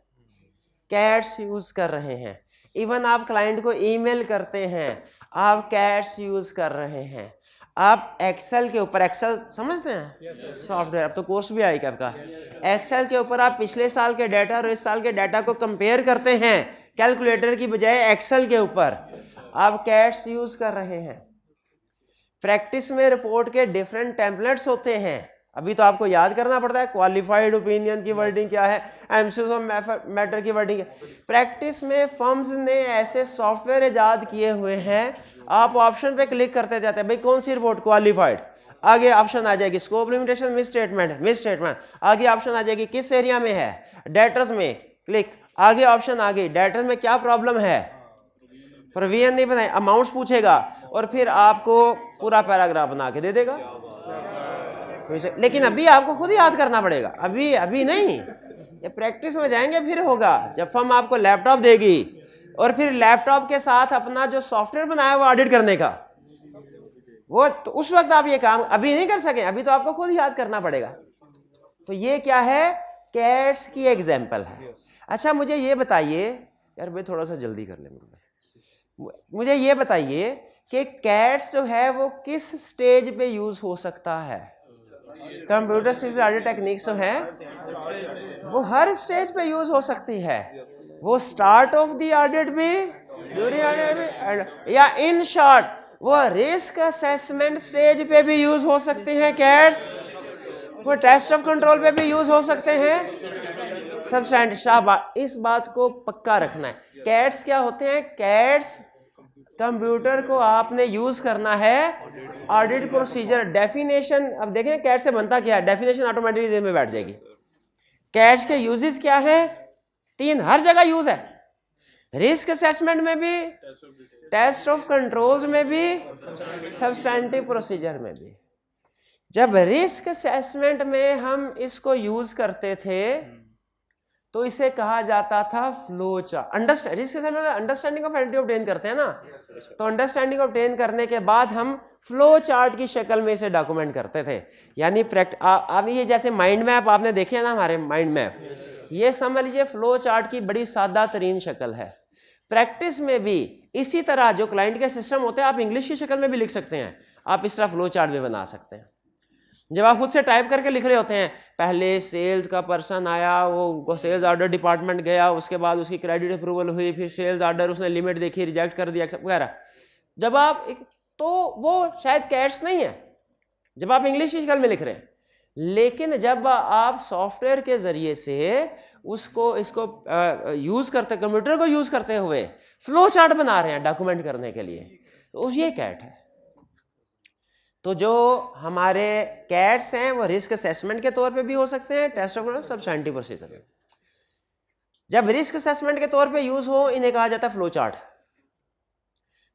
कैट्स यूज कर रहे हैं। इवन आप क्लाइंट को ईमेल करते हैं, आप कैट्स यूज कर रहे हैं। आप एक्सेल के ऊपर, एक्सेल समझते हैं सॉफ्टवेयर, अब तो कोर्स भी आएगा आपका। एक्सेल के ऊपर आप पिछले साल के डाटा और इस साल के डाटा को कंपेयर करते हैं, कैलकुलेटर की बजाय एक्सेल के ऊपर आप कैट्स यूज कर रहे हैं। प्रैक्टिस में रिपोर्ट के डिफरेंट टेम्पलेट्स होते हैं, अभी तो आपको याद करना पड़ता है क्वालिफाइड ओपिनियन की वर्डिंग क्या है, एमसीक्यू ऑफ मैटर की वर्डिंग है। प्रैक्टिस में फर्म्स ने ऐसे सॉफ्टवेयर इजाद किए हुए हैं, आप ऑप्शन पे क्लिक करते जाते हैं, भाई कौन सी रिपोर्ट, क्वालिफाइड, आगे ऑप्शन आ जाएगी स्कोप लिमिटेशन, मिस स्टेटमेंट, आगे ऑप्शन आ जाएगी किस एरिया में है, डेटर्स में, क्लिक, आगे ऑप्शन आ गई, डेटर्स में क्या प्रॉब्लम है, प्रोविजन नहीं बनाए, अमाउंट्स पूछेगा और फिर आपको पूरा पैराग्राफ बना के दे देगा। लेकिन अभी आपको खुद याद करना पड़ेगा, अभी नहीं, ये प्रैक्टिस में जाएंगे फिर होगा। जब फर्म आपको लैपटॉप देगी और फिर लैपटॉप के साथ अपना जो सॉफ्टवेयर बनाया वो ऑडिट करने का, वो तो उस वक्त आप ये काम अभी नहीं कर सकें, अभी तो आपको खुद याद करना पड़ेगा। तो ये क्या है, कैट्स की एग्जाम्पल है। अच्छा मुझे ये बताइए यार, भाई थोड़ा सा जल्दी कर ले, मुझे ये बताइए कि कैट्स जो है वो किस स्टेज पे यूज हो सकता है। कंप्यूटर असिस्टेड ऑडिट टेक्निक्स जो है वो हर स्टेज पे यूज हो सकती है, वो स्टार्ट ऑफ द ऑडिट भी, ड्यूरिंग ऑडिट भी, या इन शॉर्ट वो रिस्क असेसमेंट स्टेज पे भी यूज हो सकती हैं कैट्स, वो टेस्ट ऑफ कंट्रोल पे भी यूज हो सकते हैं। सबस्टैंडर्ड, शाबाश, इस बात को पक्का रखना है। कैट्स क्या होते हैं, कैट्स कंप्यूटर को आपने यूज करना है ऑडिट प्रोसीजर। डेफिनेशन अब देखें कैट से बनता क्या है, डेफिनेशन ऑटोमेटिकली दिल में बैठ जाएगी। कैट्स के यूजेस क्या है, 3, हर जगह यूज है, रिस्क असेसमेंट में भी, टेस्ट ऑफ कंट्रोल्स में भी, सब्सटैंटिव प्रोसीजर में भी। जब रिस्क असेसमेंट में हम इसको यूज करते थे तो इसे कहा जाता था फ्लो चार्ट। रिस्क असेसमेंट में अंडरस्टैंडिंग ऑफ एंटिटी ऑब्टेन करते हैं ना, तो अंडरस्टैंडिंग ऑब्टेन करने के बाद हम फ्लो चार्ट की शक्ल में इसे डॉक्यूमेंट करते थे। यानी आप ये जैसे माइंड मैप आपने देखे ना, हमारे माइंड मैप, ये समझ लीजिए फ्लो चार्ट की बड़ी सादा तरीन शक्ल है। प्रैक्टिस में भी इसी तरह जो क्लाइंट के सिस्टम होते हैं आप इंग्लिश की शक्ल में भी लिख सकते हैं, आप इस तरह फ्लो चार्ट भी बना सकते हैं। जब आप खुद से टाइप करके लिख रहे होते हैं, पहले सेल्स का पर्सन आया, वो उनको सेल्स ऑर्डर डिपार्टमेंट गया, उसके बाद उसकी क्रेडिट अप्रूवल हुई, फिर सेल्स ऑर्डर उसने लिमिट देखी, रिजेक्ट कर दिया वगैरह, जब आप तो वो शायद कैट्स नहीं है जब आप इंग्लिश की शक्ल में लिख रहे हैं। लेकिन जब आप सॉफ्टवेयर के ज़रिए से इसको यूज़ करते, कंप्यूटर को यूज़ करते हुए फ्लो चार्ट बना रहे हैं डॉक्यूमेंट करने के लिए, तो ये कैट है। तो जो हमारे कैट्स हैं वो रिस्क असेसमेंट के तौर पे भी हो सकते हैं, टेस्ट ऑफ सब्सटेंटिव प्रोसीजर। जब रिस्क असेसमेंट के तौर पे यूज़ हो इन्हें कहा जाता है फ्लो चार्ट।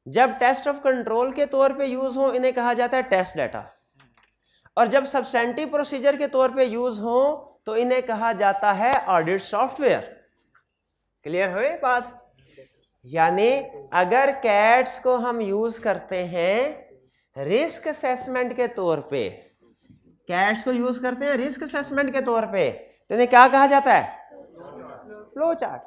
जब टेस्ट ऑफ कंट्रोल के तौर पे यूज़ हो इन्हें कहा जाता है टेस्ट डाटा। और जब सब्सटेंटिव प्रोसीजर के तौर पे यूज़ हो तो इन्हें कहा जाता है ऑडिट सॉफ्टवेयर। क्लियर हुई बात? यानी अगर कैट्स को हम यूज़ करते हैं रिस्क असेसमेंट के तौर पे, कैट्स को यूज़ करते हैं रिस्क असेसमेंट के तौर पे, तो इन्हें क्या कहा जाता है? Flow chart.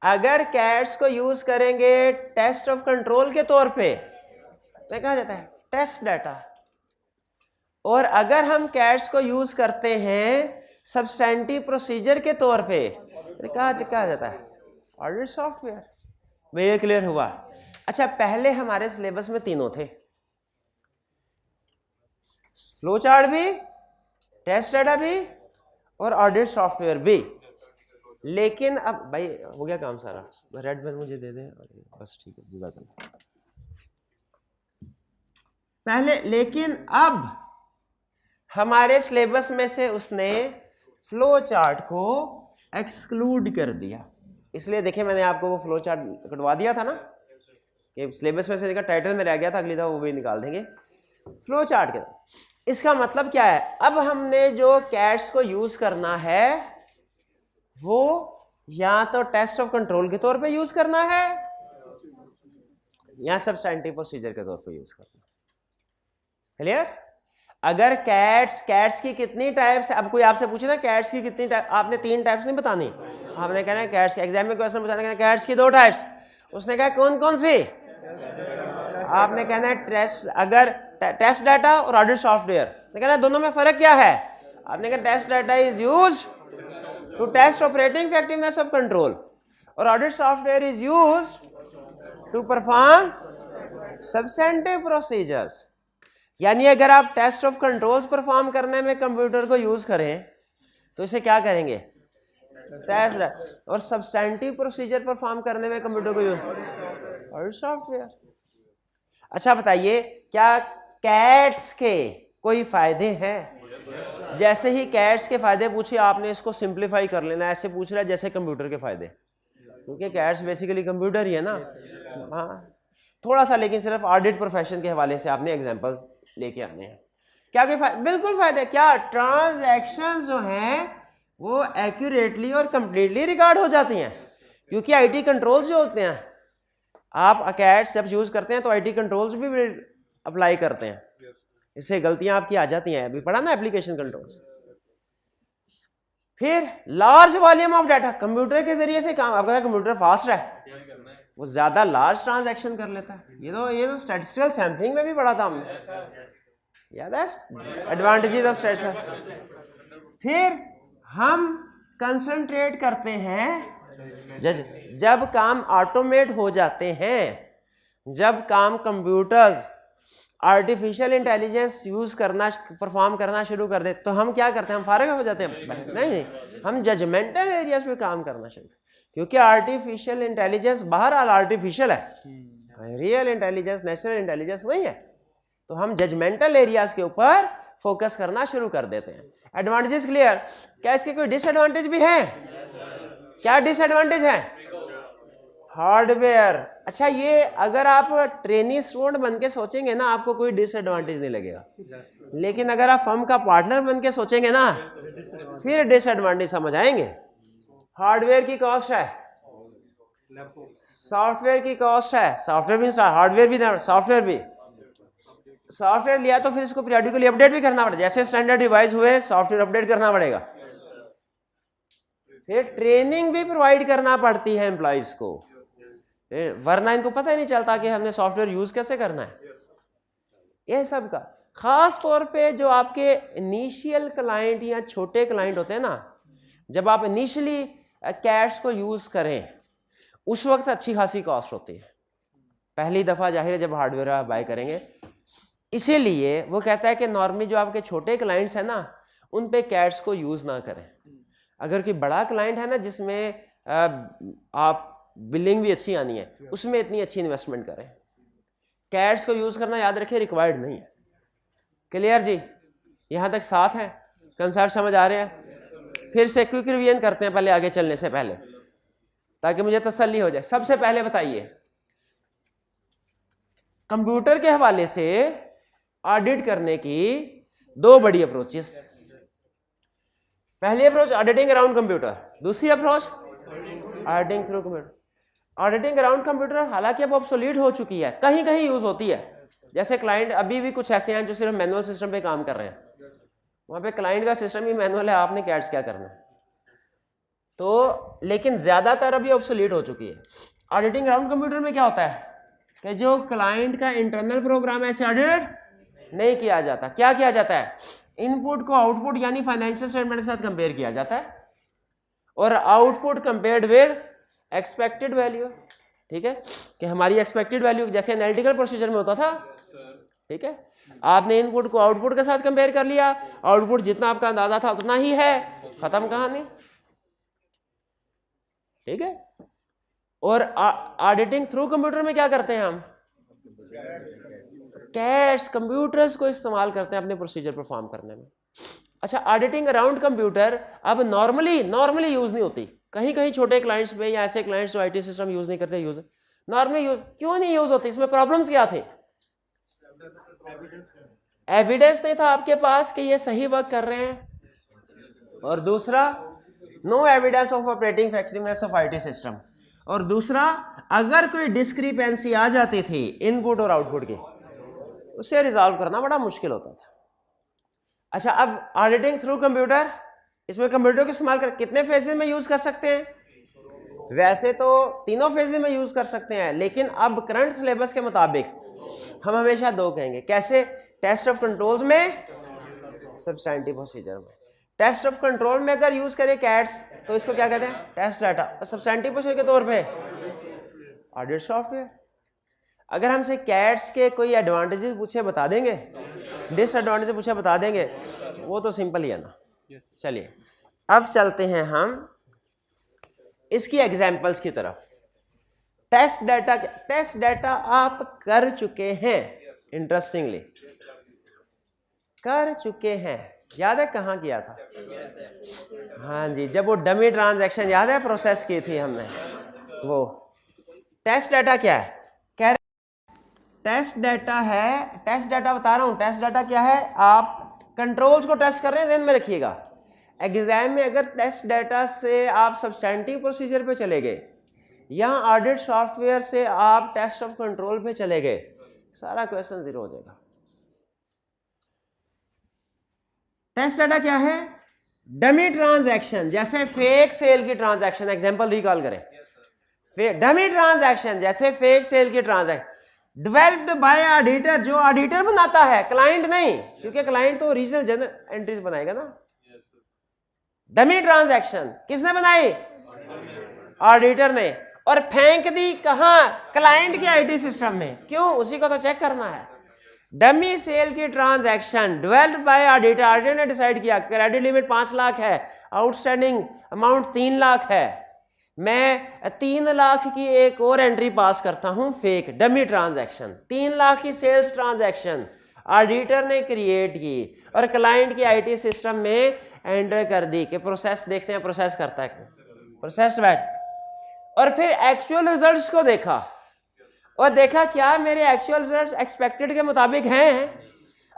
अगर कैट्स को यूज करेंगे टेस्ट ऑफ कंट्रोल के तौर पे तो कहा जाता है टेस्ट डाटा। और अगर हम कैट्स को यूज करते हैं सब्सटेंटिव प्रोसीजर के तौर पे तो कहा जाता है ऑडिट सॉफ्टवेयर। भाई ये क्लियर हुआ? अच्छा, पहले हमारे सिलेबस में तीनों थे, फ्लो चार्ट भी, टेस्ट डाटा भी और ऑडिट सॉफ्टवेयर भी। लेकिन अब भाई हो गया काम सारा, रेड पेन मुझे दे दें बस, ठीक है जज़ाकल्लाह। पहले, लेकिन अब हमारे सिलेबस में से उसने फ्लो चार्ट को एक्सक्लूड कर दिया। इसलिए देखिए मैंने आपको वो फ्लो चार्ट कटवा दिया था ना, कि सिलेबस में से देखा टाइटल में रह गया था, अगली दफा वो भी निकाल देंगे फ्लो चार्ट के। इसका मतलब क्या है? अब हमने जो कैट्स को यूज करना है वो या तो टेस्ट ऑफ कंट्रोल के तौर पे यूज करना है या सब्सटेंटिव प्रोसीजर के तौर पे यूज करना है। क्लियर? अगर कैट्स की कितनी टाइप्स, अब कोई आपसे पूछे ना कैट्स की कितनी टाइप, आपने 3 टाइप्स नहीं बतानी, आपने कहना है कैट्स, एग्जाम में क्वेश्चन पूछा कहना कैट्स की 2 टाइप्स, उसने कहा कौन कौन सी? आपने कहना है टेस्ट, अगर टेस्ट डाटा और ऑडिट सॉफ्टवेयर, तो कहना दोनों में फर्क क्या है? आपने कहा test data is used to test operating effectiveness of control और audit software is used to perform substantive procedures। यानी अगर आप टेस्ट ऑफ कंट्रोल्स परफॉर्म करने में कंप्यूटर को यूज करें तो इसे क्या करेंगे? टेस्ट। और सब्सटेंटिव प्रोसीजर परफॉर्म करने में कंप्यूटर को यूज ऑडिट सॉफ्टवेयर। अच्छा बताइए, क्या कैट्स के कोई फायदे हैं? जैसे ही कैट्स के फायदे पूछे आपने इसको सिंप्लीफाई कर लेना, ऐसे पूछ रहा है जैसे कंप्यूटर के फायदे, क्योंकि कैट्स बेसिकली कंप्यूटर ही है ना। हाँ थोड़ा सा, लेकिन सिर्फ ऑडिट प्रोफेशन के हवाले से आपने एग्जांपल्स लेके आने हैं। क्या कोई बिल्कुल फायदे? क्या ट्रांजैक्शंस जो हैं वो एक्यूरेटली और कंप्लीटली रिकॉर्ड हो जाती हैं, क्योंकि आईटी कंट्रोल्स जो होते हैं, आप कैट्स जब यूज करते हैं तो आईटी कंट्रोल्स भी अप्लाई करते हैं, इससे गलतियां आपकी आ जाती हैं। अभी पढ़ा ना एप्लीकेशन कंट्रोल्स। फिर large volume of data, computer के जरिए से काम, आपका कंप्यूटर फास्ट है, वो ज्यादा लार्ज ट्रांजैक्शन कर लेता है। ये तो स्टैटिस्टिकल सैम्पलिंग में भी पढ़ा था हमने, याद है एडवांटेजेस ऑफ स्टैटिस्टिक्स। फिर हम कंसंट्रेट करते हैं जब काम ऑटोमेट हो जाते हैं, जब काम कंप्यूटर्स आर्टिफिशियल इंटेलिजेंस यूज करना, परफॉर्म करना शुरू कर दे, तो हम क्या करते हैं? हम फारिग हो जाते हैं? नहीं, हम जजमेंटल एरियाज में काम करना शुरू, क्योंकि आर्टिफिशियल इंटेलिजेंस बहरहाल आर्टिफिशियल है, रियल इंटेलिजेंस, नेचुरल इंटेलिजेंस नहीं है। तो हम जजमेंटल एरियाज के ऊपर फोकस करना शुरू कर देते हैं। Advantages clear? क्या इसके कोई डिसएडवांटेज भी है? क्या डिसएडवांटेज है? हार्डवेयर। अच्छा, ये अगर आप ट्रेनी स्टूडेंट बन के सोचेंगे ना, आपको कोई डिसएडवांटेज नहीं लगेगा, लेकिन अगर आप फर्म का पार्टनर बन के सोचेंगे ना, फिर डिसएडवांटेज समझ आएंगे। हार्डवेयर की कॉस्ट है, सॉफ्टवेयर की कॉस्ट है, सॉफ्टवेयर भी हार्डवेयर भी, सॉफ्टवेयर भी। सॉफ्टवेयर लिया तो फिर इसको पीरियडिकली अपडेट भी करना पड़ेगा, जैसे स्टैंडर्ड डिवाइस हुए सॉफ्टवेयर अपडेट करना पड़ेगा। फिर ट्रेनिंग भी प्रोवाइड करना पड़ती है एम्प्लॉइज को, वरना इनको पता ही नहीं चलता कि हमने सॉफ्टवेयर यूज कैसे करना है। ये सब का खास तौर पे जो आपके इनिशियल क्लाइंट या छोटे क्लाइंट होते हैं ना, जब आप इनिशियली कैट्स को यूज करें उस वक्त अच्छी खासी कॉस्ट होती है। पहली दफा जाहिर है जब हार्डवेयर आप बाय करेंगे इसीलिए वो कहता है कि नॉर्मली जो आपके छोटे क्लाइंट्स हैं ना, उन पे कैट्स को यूज ना करें। अगर कोई बड़ा क्लाइंट है ना जिसमें आप बिलिंग भी अच्छी आनी है, उसमें इतनी अच्छी इन्वेस्टमेंट करें। कैट्स को यूज करना याद रखें रिक्वायर्ड नहीं है। क्लियर जी? यहां तक साथ है? कंसेप्ट समझ आ रहे हैं? फिर से क्विक रिवीजन करते हैं पहले आगे चलने से पहले, ताकि मुझे तसल्ली हो जाए। सबसे पहले बताइए, कंप्यूटर के हवाले से ऑडिट करने की दो बड़ी अप्रोचेस। पहली अप्रोच ऑडिटिंग अराउंड कंप्यूटर, दूसरी approach auditing through computer. Auditing around computer हालांकि अब ऑब्सोलीट हो चुकी है, कहीं कहीं यूज होती है। जैसे क्लाइंट अभी भी कुछ ऐसे हैं जो सिर्फ मैनुअल सिस्टम पे काम कर रहे हैं, वहां पे क्लाइंट का सिस्टम ही मैनुअल है, आपने कैट्स क्या करना है। तो लेकिन ज्यादातर अभी ऑब्सोलीट हो चुकी है। ऑडिटिंग अराउंड कंप्यूटर में क्या होता है कि जो क्लाइंट का इंटरनल प्रोग्राम है ऐसे ऑडिट नहीं किया जाता। क्या किया जाता है? इनपुट को आउटपुट यानी फाइनेंशियल स्टेटमेंट के साथ कंपेयर किया जाता है, और output compared with expected value. ठीक है, कि हमारी एक्सपेक्टेड वैल्यू जैसे एनालिटिकल प्रोसीजर में होता था। ठीक है, आपने इनपुट को आउटपुट के साथ कंपेयर कर लिया, आउटपुट जितना आपका अंदाजा था उतना ही है, खत्म कहानी। ठीक है, और ऑडिटिंग थ्रू कंप्यूटर में क्या करते हैं हम? कैट्स कंप्यूटर्स को इस्तेमाल करते हैं अपने प्रोसीजर परफॉर्म करने में। अच्छा, ऑडिटिंग अराउंड कंप्यूटर अब नॉर्मली यूज नहीं होती। कहीं कहीं छोटे क्लाइंट्स पे या ऐसे क्लाइंट्स जो आईटी सिस्टम यूज नहीं करते, यूज नॉर्मली यूज क्यों नहीं यूज होती? इसमें प्रॉब्लम्स क्या थे? एविडेंस नहीं था आपके पास कि ये सही वर्क कर रहे हैं, और दूसरा no evidence of operating effectiveness of IT system, और दूसरा अगर कोई डिस्क्रिपेंसी आ जाती थी इनपुट और आउटपुट की, उसे रिजॉल्व करना बड़ा मुश्किल होता था। अच्छा, अब ऑडिटिंग थ्रू कंप्यूटर, इसमें कंप्यूटर को इस्तेमाल कर कितने फेजेस में यूज कर सकते हैं? वैसे तो तीनों फेजेस में यूज कर सकते हैं, लेकिन अब करंट सिलेबस के मुताबिक हम हमेशा दो कहेंगे। कैसे? टेस्ट ऑफ कंट्रोल्स में, सब्सटेंटिव प्रोसीजर में। टेस्ट ऑफ कंट्रोल में अगर यूज करें कैट्स तो इसको क्या कहते हैं? Test data. और सब्सटेंटिव प्रोसीजर के तौर पे ऑडिट सॉफ्टवेयर। अगर हमसे कैट्स के कोई एडवांटेजेस पूछे बता देंगे, डिसएडवांटेजेस पूछे बता देंगे, वो तो सिंपल ही है ना। चलिए अब चलते हैं हम इसकी एग्जांपल्स की तरफ। टेस्ट डाटा आप कर चुके हैं, इंटरेस्टिंगली कर चुके हैं। याद है कहाँ किया था? हाँ जी, जब वो डमी ट्रांजैक्शन याद है प्रोसेस की थी हमने, वो टेस्ट डाटा क्या है? कह टेस्ट डाटा है, टेस्ट डाटा बता रहा हूं। टेस्ट डाटा क्या है? आप कंट्रोल्स को टेस्ट कर रहे हैं, ध्यान में रखिएगा। एग्जाम में अगर टेस्ट डाटा से आप सब्सटेंटिव प्रोसीजर पे चले गए, यहाँ ऑडिट सॉफ्टवेयर से आप टेस्ट ऑफ कंट्रोल पे चले गए, सारा क्वेश्चन जीरो हो जाएगा। टेस्ट डाटा क्या है? डमी ट्रांजैक्शन, जैसे फेक सेल की ट्रांजैक्शन, एग्जांपल रिकॉल करें। डमी ट्रांजैक्शन जैसे फेक सेल की ट्रांजैक्शन डेवलप्ड बाय ऑडिटर, जो ऑडिटर बनाता है, क्लाइंट नहीं, क्योंकि क्लाइंट तो ओरिजिनल जनरल एंट्रीज बनाएगा ना। डमी ट्रांजैक्शन किसने बनाई? ऑडिटर ने, और फेंक दी कहां? क्लाइंट के आईटी सिस्टम में। क्यों? उसी को तो चेक करना है। डमी सेल की transaction developed by auditor, auditor ने डिसाइड किया क्रेडिट लिमिट 5 लाख है, आउटस्टैंडिंग अमाउंट 3 लाख है, मैं 3 लाख की एक और एंट्री पास करता हूं, फेक डमी ट्रांजैक्शन। 3 लाख की सेल्स ट्रांजैक्शन ऑडिटर ने क्रिएट की और क्लाइंट की आईटी सिस्टम में एंटर कर दी कि प्रोसेस देखते हैं प्रोसेस करता है, प्रोसेस बैठ, और फिर एक्चुअल रिजल्ट्स को देखा और देखा क्या मेरे एक्चुअल रिजल्ट्स एक्सपेक्टेड के मुताबिक हैं।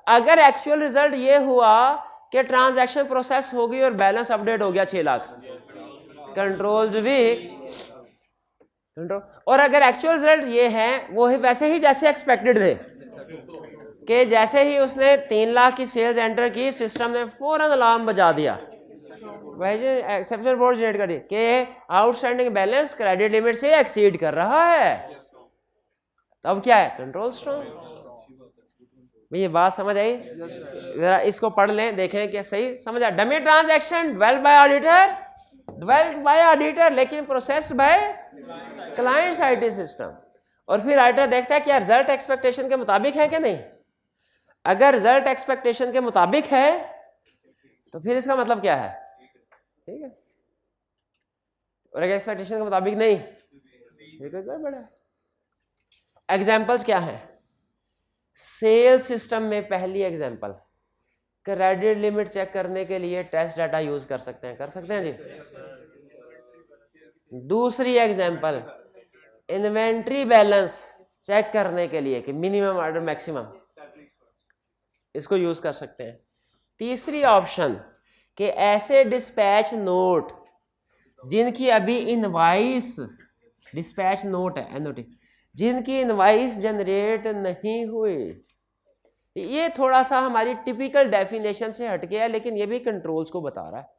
अगर एक्चुअल रिजल्ट ये हुआ कि ट्रांजैक्शन प्रोसेस हो गई और बैलेंस अपडेट हो गया 6 लाख, कंट्रोल्स वीक कंट्रोल। और अगर एक्चुअल रिजल्ट ये है वो है वैसे ही जैसे एक्सपेक्टेड थे, कि जैसे ही उसने 3 लाख की सेल्स एंटर की, सिस्टम ने फौरन अलार्म बजा दिया, वैसे एक्सेप्शन रिपोर्ट जनरेट कर दी कि आउटस्टैंडिंग बैलेंस क्रेडिट लिमिट से एक्सीड कर रहा है। तब क्या है? Control strong. ये बात समझ आई? जरा इसको पढ़ लें, देखें कि सही समझ आ। Dummy transaction developed by auditor लेकिन process by clients IT system. और फिर ऑडिटर देखता है कि रिजल्ट एक्सपेक्टेशन के मुताबिक है कि नहीं। अगर रिजल्ट एक्सपेक्टेशन के मुताबिक है तो फिर इसका मतलब क्या है, ठीक है, और अगर एक्सपेक्टेशन के मुताबिक नहीं फिर कोई गड़बड़ है। एग्जाम्पल्स क्या है, सेल सिस्टम में पहली एग्जाम्पल, क्रेडिट लिमिट चेक करने के लिए टेस्ट डाटा यूज कर सकते हैं जी। दूसरी एग्जाम्पल, इन्वेंट्री बैलेंस चेक करने के लिए कि मिनिमम ऑर्डर मैक्सिमम, इसको यूज कर सकते हैं। तीसरी ऑप्शन कि ऐसे डिस्पैच नोट जिनकी अभी इनवाइस, डिस्पैच नोट है एनओटी, जिनकी इनवाइस जनरेट नहीं हुई। ये थोड़ा सा हमारी टिपिकल डेफिनेशन से हट गया है, लेकिन ये भी कंट्रोल्स को बता रहा है।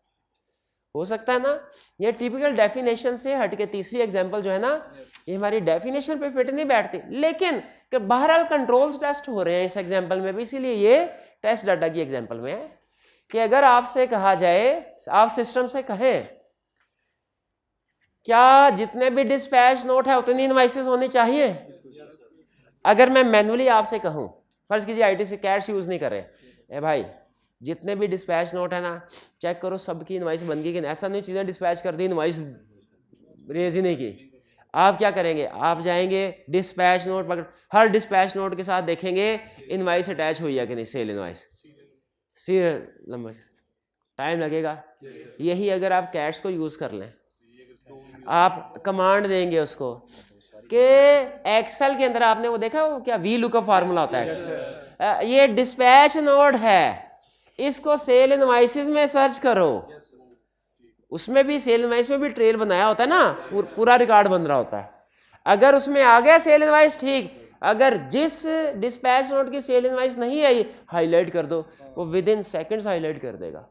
हो सकता है ना ये टिपिकल डेफिनेशन से हट के तीसरी एग्जांपल जो है ना, ये हमारी डेफिनेशन पे फिट नहीं बैठती, लेकिन बहरहाल कंट्रोल्स टेस्ट हो रहे हैं इस एग्जांपल में भी, इसीलिए ये टेस्ट डाटा की एग्जांपल में है कि अगर आपसे कहा जाए, आप सिस्टम से कहें क्या जितने भी डिस्पैच नोट है उतनी इनवाइसेस होनी चाहिए, अगर मैं मैनुअली आपसे कहूं, फर्ज कीजिए आईटीसी कैश यूज नहीं कर रहे, ए भाई जितने भी डिस्पैच नोट है ना चेक करो सबकी इनवाइस बन गई कि नहीं, ऐसा नहीं चीजें डिस्पैच कर दी इनवाइस रेज ही नहीं की। आप क्या करेंगे, आप जाएंगे डिस्पैच नोट पकड़, हर डिस्पैच नोट के साथ देखेंगे इनवाइस अटैच हुई है कि नहीं, cell invoice, serial number, time लगेगा। यही अगर आप कैश को यूज कर लें, आप कमांड देंगे उसको कि एक्सेल के अंदर आपने वो देखा वो क्या वी लुकअप फार्मूला होता है, ये डिस्पैच नोड है, इसको सेल इनवाइसेस में सर्च करो, उसमें भी सेल इनवाइस में भी ट्रेल बनाया होता है ना, पूरा रिकॉर्ड बन रहा होता है। अगर उसमें आ गया सेल इनवाइस ठीक, अगर जिस डिस्पैच नोट की सेल इनवाइस नहीं आई हाईलाइट कर दो, वो विद इन सेकेंड्स हाईलाइट कर देगा।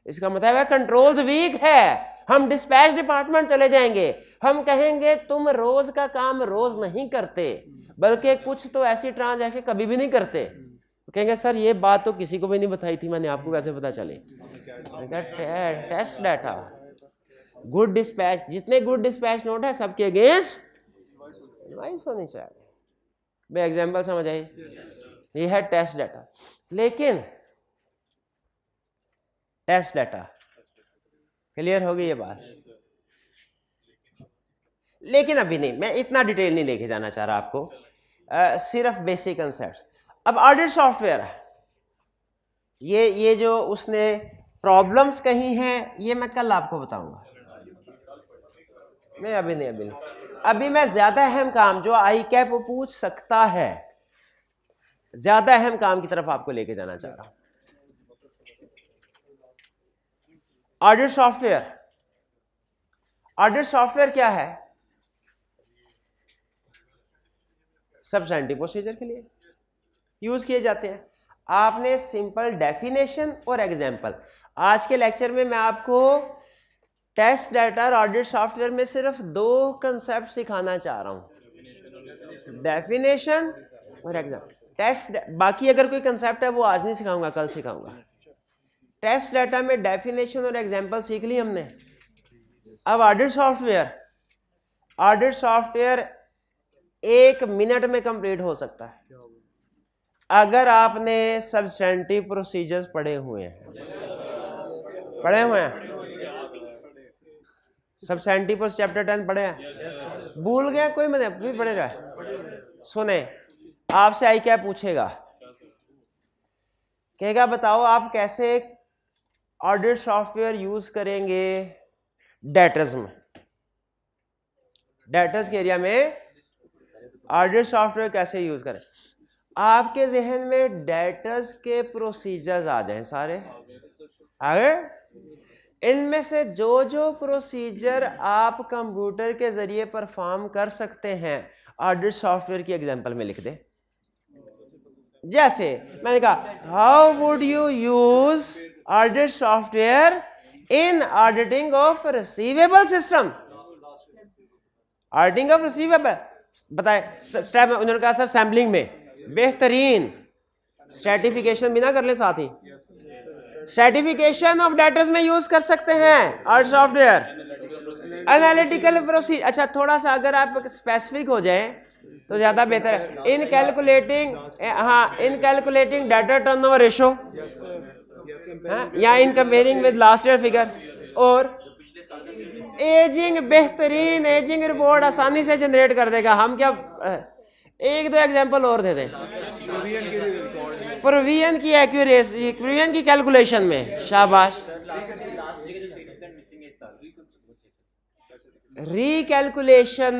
इसका मतलब है कंट्रोल्स वीक है। हम डिस्पैच डिपार्टमेंट चले जाएंगे, हम कहेंगे तुम रोज का काम रोज नहीं करते, बल्कि कुछ तो ऐसी ट्रांजैक्शन कभी भी नहीं करते, कहेंगे सर ये बात तो किसी को भी नहीं बताई थी, मैंने आपको कैसे पता चले, टेस्ट डाटा। गुड डिस्पैच, जितने गुड डिस्पैच नोट है सबके अगेंस्ट इनवाइस होनी चाहिए। बे एग्जांपल समझ आई, ये है टेस्ट डाटा। लेकिन टेस्ट डाटा क्लियर हो गई ये बात, लेकिन अभी नहीं, मैं इतना डिटेल नहीं लेके जाना चाह रहा आपको, सिर्फ बेसिक कंसेप्ट। अब ऑडिट सॉफ्टवेयर है, ये जो उसने प्रॉब्लम्स कही हैं ये मैं कल आपको बताऊंगा, नहीं अभी नहीं, अभी मैं ज्यादा अहम काम जो आई कैप पूछ सकता है, ज्यादा अहम काम की तरफ आपको लेके जाना चाह रहा हूं। ऑडिट सॉफ्टवेयर, ऑडिट सॉफ्टवेयर क्या है, सब्सटेंटिव प्रोसीजर के लिए यूज किए जाते हैं। आपने सिंपल डेफिनेशन और एग्जांपल, आज के लेक्चर में मैं आपको टेस्ट डाटा और ऑडिट सॉफ्टवेयर में सिर्फ दो कंसेप्ट सिखाना चाह रहा हूं, डेफिनेशन और एग्जांपल। टेस्ट, बाकी अगर कोई कंसेप्ट है वो आज नहीं सिखाऊंगा, कल सिखाऊंगा। टेस्ट डाटा में डेफिनेशन और एग्जांपल सीख ली हमने। अब audit software, audit software 1 minute में कंप्लीट हो सकता है अगर आपने सब्सटेंटिव प्रोसीजर्स पढ़े हुए हैं, पढ़े हुए हैं सब्सटेंटिव चैप्टर 10 पढ़े हैं, भूल गया कोई, मैंने भी पढ़े रहा। सुने, आपसे आई क्या पूछेगा, कहेगा बताओ आप कैसे ऑडिट सॉफ्टवेयर यूज करेंगे डेटर्स में, डेटर्स के एरिया में ऑडिट सॉफ्टवेयर कैसे यूज करें। आपके जहन में डेटर्स के प्रोसीजर्स आ जाएं सारे, आगे इनमें से जो जो प्रोसीजर आप कंप्यूटर के जरिए परफॉर्म कर सकते हैं ऑडिट सॉफ्टवेयर की एग्जांपल में लिख दे। जैसे मैंने कहा how would you use audit software in auditing of receivable system, auditing of receivable बताए स्टेप, उन्होंने कहा सर सैम्पलिंग में बेहतरीन स्ट्रेटिफिकेशन भी ना कर ले, साथ ही स्ट्रेटिफिकेशन ऑफ डेटर्स में यूज कर सकते हैं ऑडिट सॉफ्टवेयर। एनालिटिकल प्रोसीजर, अच्छा थोड़ा सा अगर आप स्पेसिफिक हो जाए तो ज्यादा बेहतर है। इन कैलकुलेटिंग, हाँ, in calculating data turnover ratio, या in comparing with last year figure, और एजिंग, बेहतरीन एजिंग रिपोर्ट आसानी से जनरेट कर देगा। हम क्या एक दो एग्जांपल और दे दें। प्रोविजन की एक्यूरेसी, प्रोविजन की कैलकुलेशन में, शाबाश। रिकैलकुलेशन,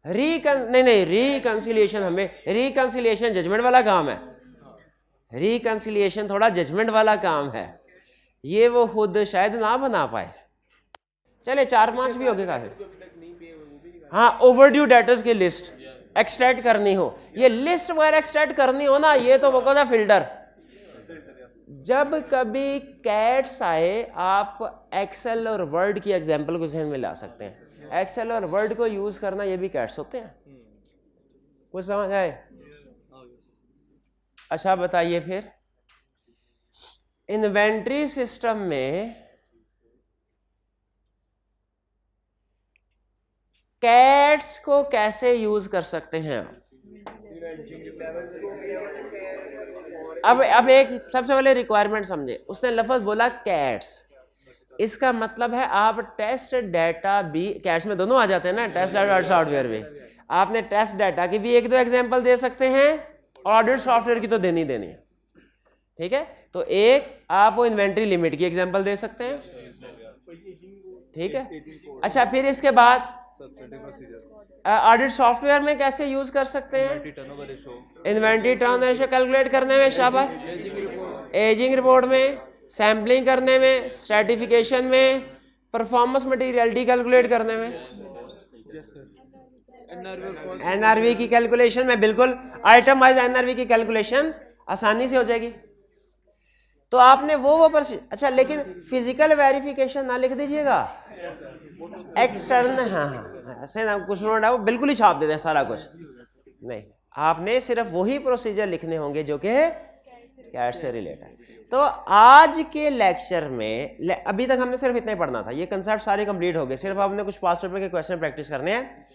नहीं रिकंसिलिएशन, हमें रिकंसिलिएशन जजमेंट वाला काम है। रिकंसिलिएशन थोड़ा जजमेंट वाला काम है, ये वो खुद शायद ना बना पाए। चले 4-5 भी हो गए काफी। हाँ, ओवरड्यू डेटर्स की लिस्ट एक्सट्रैक्ट करनी हो, ये लिस्ट वगैरह एक्सट्रैक्ट करनी हो ना, ये तो बकोदा फिल्टर। जब कभी कैट्स आए, आप एक्सेल और वर्ड की एग्जांपल को ध्यान में ला सकते हैं। एक्सेल और वर्ड को यूज करना, ये भी कैट्स होते हैं। कुछ समझ आए? अच्छा बताइए फिर, इन्वेंट्री सिस्टम में कैट्स को कैसे यूज कर सकते हैं आप? अब एक सबसे पहले रिक्वायरमेंट समझे। उसने लफ्ज बोला कैट्स, इसका मतलब है आप टेस्ट डाटा भी, कैट्स में दोनों आ जाते हैं ना, टेस्ट डाटा और सॉफ्टवेयर में। आपने टेस्ट डाटा की भी एक दो एग्जांपल दे सकते हैं, ऑडिट सॉफ्टवेयर की तो देनी देनी है, ठीक है। तो एक आप वो इन्वेंट्री लिमिट की एग्जांपल दे सकते हैं, ठीक है। अच्छा, फिर इसके बाद ऑडिट सॉफ्टवेयर में कैसे यूज कर सकते हैं? इन्वेंट्री टर्नओवर रेशियो कैलकुलेट करने में, शाबाश। एजिंग रिपोर्ट में, सैम्पलिंग करने में, सर्टिफिकेशन में, परफॉर्मेंस मटेरियलिटी कैलकुलेट करने में, एनआरवी की कैलकुलेशन में, बिल्कुल आइटम वाइज एनआरवी की कैलकुलेशन आसानी से हो जाएगी। तो आपने वो पर, अच्छा लेकिन फिजिकल वेरिफिकेशन ना लिख दीजिएगा, एक्सटर्नल, हाँ ऐसे ना कुछ ना वो बिल्कुल ही छाप देते हैं सारा कुछ नहीं, आपने सिर्फ वही प्रोसीजर लिखने होंगे जो कि कैट से रिलेटेड। तो आज के लेक्चर में, अभी तक हमने सिर्फ इतना ही पढ़ना था, ये कंसेप्ट सारे कंप्लीट हो गए, सिर्फ हमने कुछ पास्ट पेपर के क्वेश्चन प्रैक्टिस करने हैं।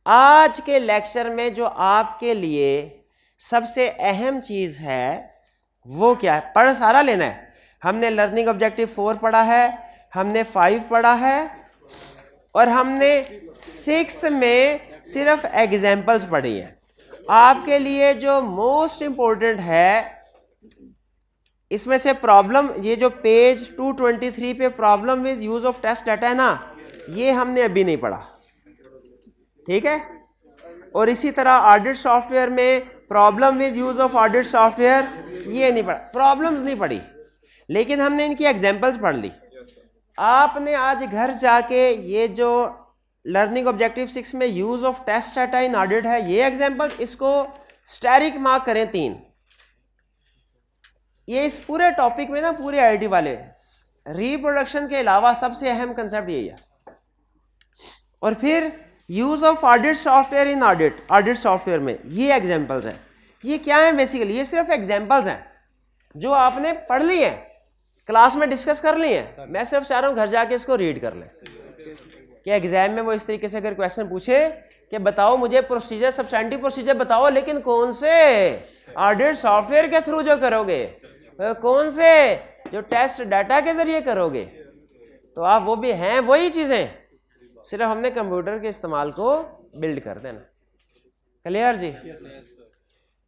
आज के लेक्चर में जो आपके लिए सबसे अहम चीज है वो क्या है? पढ़ सारा लेना है। हमने लर्निंग ऑब्जेक्टिव 4 पढ़ा है, हमने 5 पढ़ा है, और हमने 6 में सिर्फ एग्जाम्पल्स पढ़ी हैं। आपके लिए जो मोस्ट इंपॉर्टेंट है इसमें से प्रॉब्लम, ये जो पेज 223 पे problem with use of test data है ना, ये हमने अभी नहीं पढ़ा, ठीक है। और इसी तरह ऑडिट सॉफ्टवेयर में problem with use of audit software, ये नहीं पढ़ा, प्रॉब्लम्स नहीं पढ़ी, लेकिन हमने इनकी एग्जांपल्स पढ़ ली। आपने आज घर जाके ये जो लर्निंग ऑब्जेक्टिव 6 में use of test data in audit है, ये एग्जांपल, इसको स्टैरिक मार्क करें 3। ये इस पूरे टॉपिक में ना, पूरे आईटी वाले, रिप्रोडक्शन के अलावा सबसे अहम कंसेप्ट यही है। और फिर use of audit software in audit, audit software में ये एग्जांपल्स हैं। ये क्या है बेसिकली? ये सिर्फ एग्जांपल्स हैं जो आपने पढ़ ली हैं, क्लास में डिस्कस कर ली हैं। मैं सिर्फ चाह रहा हूं घर जाके इसको रीड कर लें कि एग्जाम में वो इस तरीके से अगर क्वेश्चन पूछे कि बताओ मुझे प्रोसीजर, सब्सटेंटिव प्रोसीजर बताओ, लेकिन कौन से? ऑडिट सॉफ्टवेयर के थ्रू जो करोगे, कौन से? जो टेस्ट डाटा के जरिए करोगे। तो आप वो भी हैं वही चीजें, सिर्फ हमने कंप्यूटर के इस्तेमाल को बिल्ड कर देना। क्लियर जी?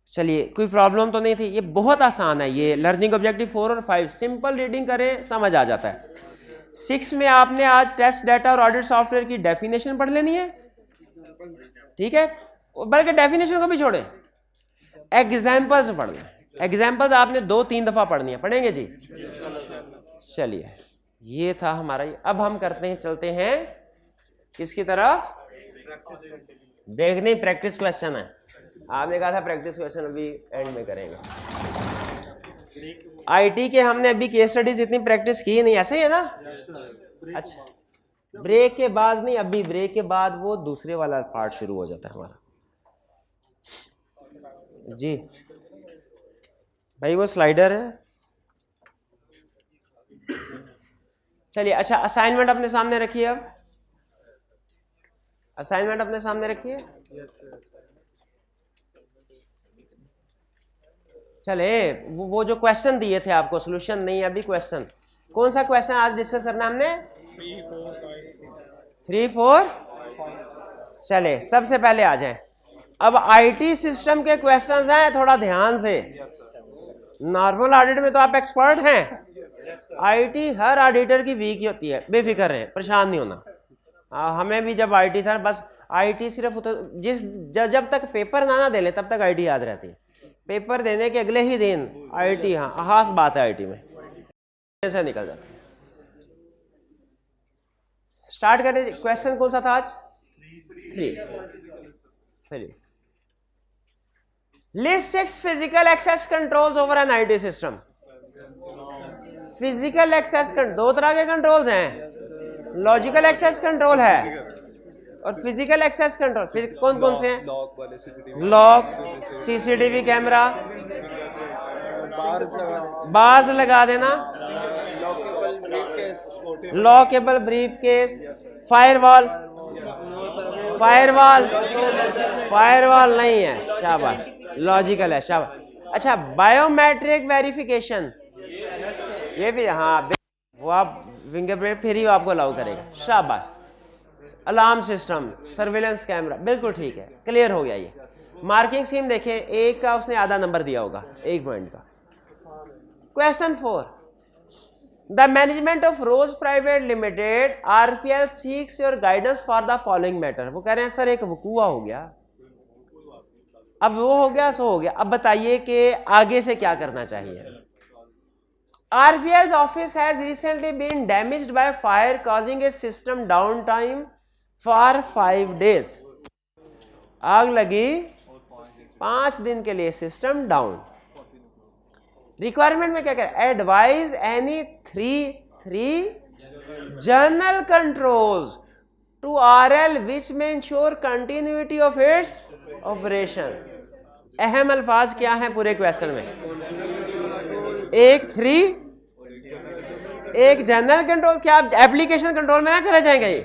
चलिए, कोई प्रॉब्लम तो नहीं थी? ये बहुत आसान है, ये लर्निंग ऑब्जेक्टिव 4 और 5 सिंपल रीडिंग करें समझ आ जाता है। 6 में आपने आज टेस्ट डाटा और ऑडिट सॉफ्टवेयर की डेफिनेशन पढ़ लेनी है, ठीक है। बल्कि डेफिनेशन को भी छोड़ें, एग्जाम्पल्स पढ़ लें। एग्जाम्पल्स आपने 2-3 दफा पढ़नी है, पढ़ेंगे जी? चलिए, ये था हमारा। अब हम करते हैं, चलते हैं किसकी तरफ? देखने प्रैक्टिस क्वेश्चन है। आपने कहा था प्रैक्टिस क्वेश्चन अभी एंड में करेंगे। आईटी के हमने अभी केस स्टडीज इतनी प्रैक्टिस की नहीं, ऐसे ही है ना? अच्छा, ब्रेक के बाद नहीं, अभी ब्रेक के बाद वो दूसरे वाला पार्ट शुरू हो जाता है हमारा। जी भाई, वो स्लाइडर है। चलिए, अच्छा असाइनमेंट अपने सामने रखिए। अब असाइनमेंट अपने सामने रखिए। चले वो जो क्वेश्चन दिए थे आपको, सोल्यूशन नहीं अभी क्वेश्चन, कौन सा क्वेश्चन आज डिस्कस करना हमने? 3, 4। चले सबसे पहले आ जाएं। अब आईटी सिस्टम के क्वेश्चंस हैं, थोड़ा ध्यान से। नॉर्मल ऑडिट में तो आप एक्सपर्ट हैं, आईटी हर ऑडिटर की वीक होती है, बेफिक्र रहे, परेशान नहीं होना। हमें भी जब आईटी था, बस आईटी सिर्फ जब तक पेपर ना दे लें तब तक आईटी याद रहती है, पेपर देने के अगले ही दिन आईटी, हाँ खास बात है आईटी में, ऐसे निकल जाता है। स्टार्ट करें। क्वेश्चन कौन सा था आज? 3। List 6 physical access controls over an IT system. Physical access दो तरह के कंट्रोल्स हैं, लॉजिकल एक्सेस कंट्रोल है और फिजिकल एक्सेस कंट्रोल। कौन कौन से हैं? लॉक, सीसीटीवी कैमरा, बार्स लगा देना, लॉकेबल ब्रीफकेस, फायरवॉल। फायरवॉल नहीं है, शाबाश, लॉजिकल है, शाबाश। अच्छा, बायोमेट्रिक वेरिफिकेशन, ये भी, हाँ वो आप फिंगरप्रिंट फिर ही आपको अलाउ करेगा, शाबाश। अलार्म सिस्टम, सर्विलेंस कैमरा, बिल्कुल ठीक है, क्लियर हो गया। ये मार्किंग स्कीम देखें, एक का उसने आधा नंबर दिया होगा, 1 पॉइंट का। Question 4, the management of Rose private limited RPL seeks your guidance for the following matter. वो कह रहे हैं सर एक वकूआ हो गया, अब वो हो गया सो हो गया, अब बताइए कि आगे से क्या करना चाहिए। RPL's office has recently been damaged by fire causing a system downtime for 5 days. आग लगी, 5 दिन के लिए सिस्टम डाउन। रिक्वायरमेंट में क्या करें? Advise any 3 general controls to RL which में ensure continuity of its operation. अहम अल्फाज क्या हैं पूरे क्वेश्चन में? एक 3, एक जनरल कंट्रोल। क्या आप एप्लीकेशन कंट्रोल में ना चले जाएंगे?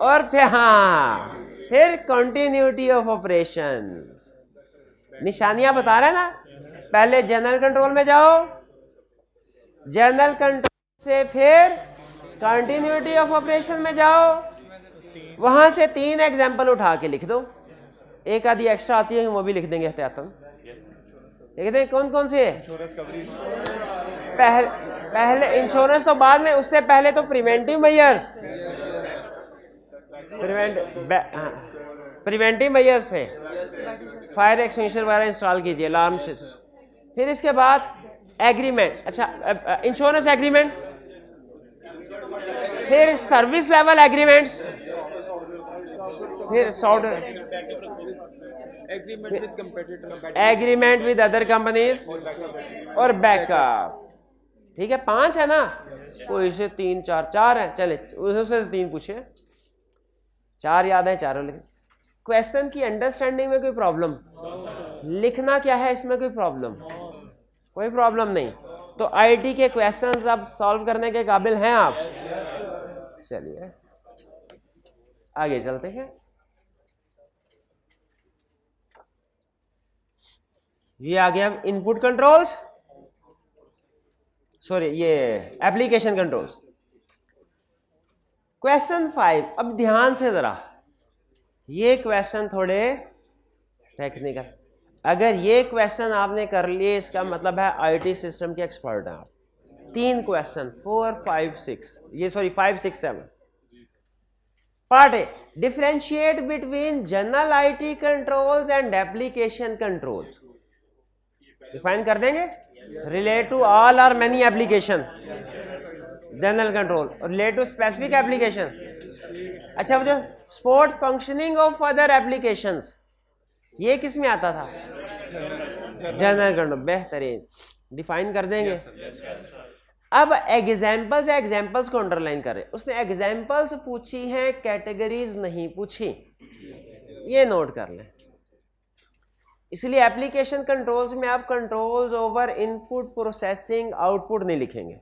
और फिर हाँ, फिर कंटिन्यूटी ऑफ ऑपरेशन। निशानियां बता रहे हैं ना, पहले जनरल कंट्रोल में जाओ, जनरल कंट्रोल से फिर कंटिन्यूटी ऑफ ऑपरेशन में जाओ, वहां से 3 एग्जाम्पल उठा के लिख दो। एक आधी एक्स्ट्रा आती है वो भी लिख देंगे एहतियातन। लिख दें कौन कौन से? पहले इंश्योरेंस तो बाद में, उससे पहले तो प्रिवेंटिव मेजर्स, प्रिवेंटिव मेजर्स से फायर एक्सटिंग्विशर वगैरह इंस्टॉल कीजिए, अलार्म से। फिर इसके बाद एग्रीमेंट, अच्छा इंश्योरेंस एग्रीमेंट, फिर सर्विस लेवल एग्रीमेंट्स, फिर एग्रीमेंट विद अदर कंपनीज और बैकअप। ठीक है, 5 है ना, कोई से 3 4 है, चले उससे 3 पूछे, 4 याद है, 4 लिखे। क्वेश्चन की अंडरस्टैंडिंग में कोई प्रॉब्लम? लिखना क्या है इसमें कोई प्रॉब्लम? कोई प्रॉब्लम नहीं। तो आईटी के क्वेश्चंस अब सॉल्व करने के काबिल हैं आप। चलिए आगे चलते हैं। ये आ गया इनपुट कंट्रोल्स, सॉरी ये एप्लीकेशन कंट्रोल्स। क्वेश्चन 5, अब ध्यान से जरा, ये क्वेश्चन थोड़े टेक्निकल। अगर ये क्वेश्चन आपने कर लिए इसका मतलब है आईटी सिस्टम के एक्सपर्ट हैं आप। 3 क्वेश्चन 4, 5, 6, ये sorry 5, 6, 7। Part A, differentiate between general IT controls and application controls. Define कर देंगे। रिलेट टू ऑल और मेनी एप्लीकेशन, जनरल कंट्रोल, और रिलेट टू स्पेसिफिक एप्लीकेशन। अच्छा, वो जो support functioning of other applications, ये किस में आता था? General control. बेहतरीन, डिफाइन कर देंगे। अब एग्जाम्पल्स है, एग्जाम्पल्स को अंडरलाइन करें। उसने एग्जाम्पल्स पूछी हैं, कैटेगरीज नहीं पूछी, ये नोट कर लें। इसलिए एप्लीकेशन कंट्रोल्स में आप controls over input processing output नहीं लिखेंगे,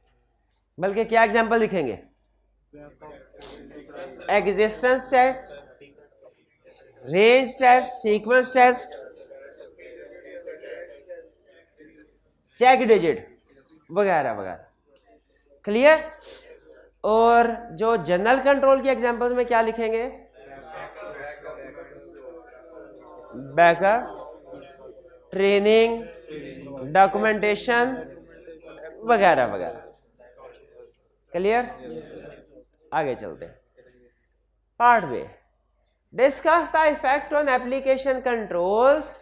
बल्कि क्या एग्जाम्पल लिखेंगे? Existence test, range test, sequence test, check digit वगैरह वगैरह। क्लियर? और जो जनरल कंट्रोल के एग्जांपल्स में क्या लिखेंगे? बैकअप, ट्रेनिंग, डॉक्यूमेंटेशन वगैरह वगैरह। क्लियर? आगे चलते हैं। Part B, discuss the effect on application controls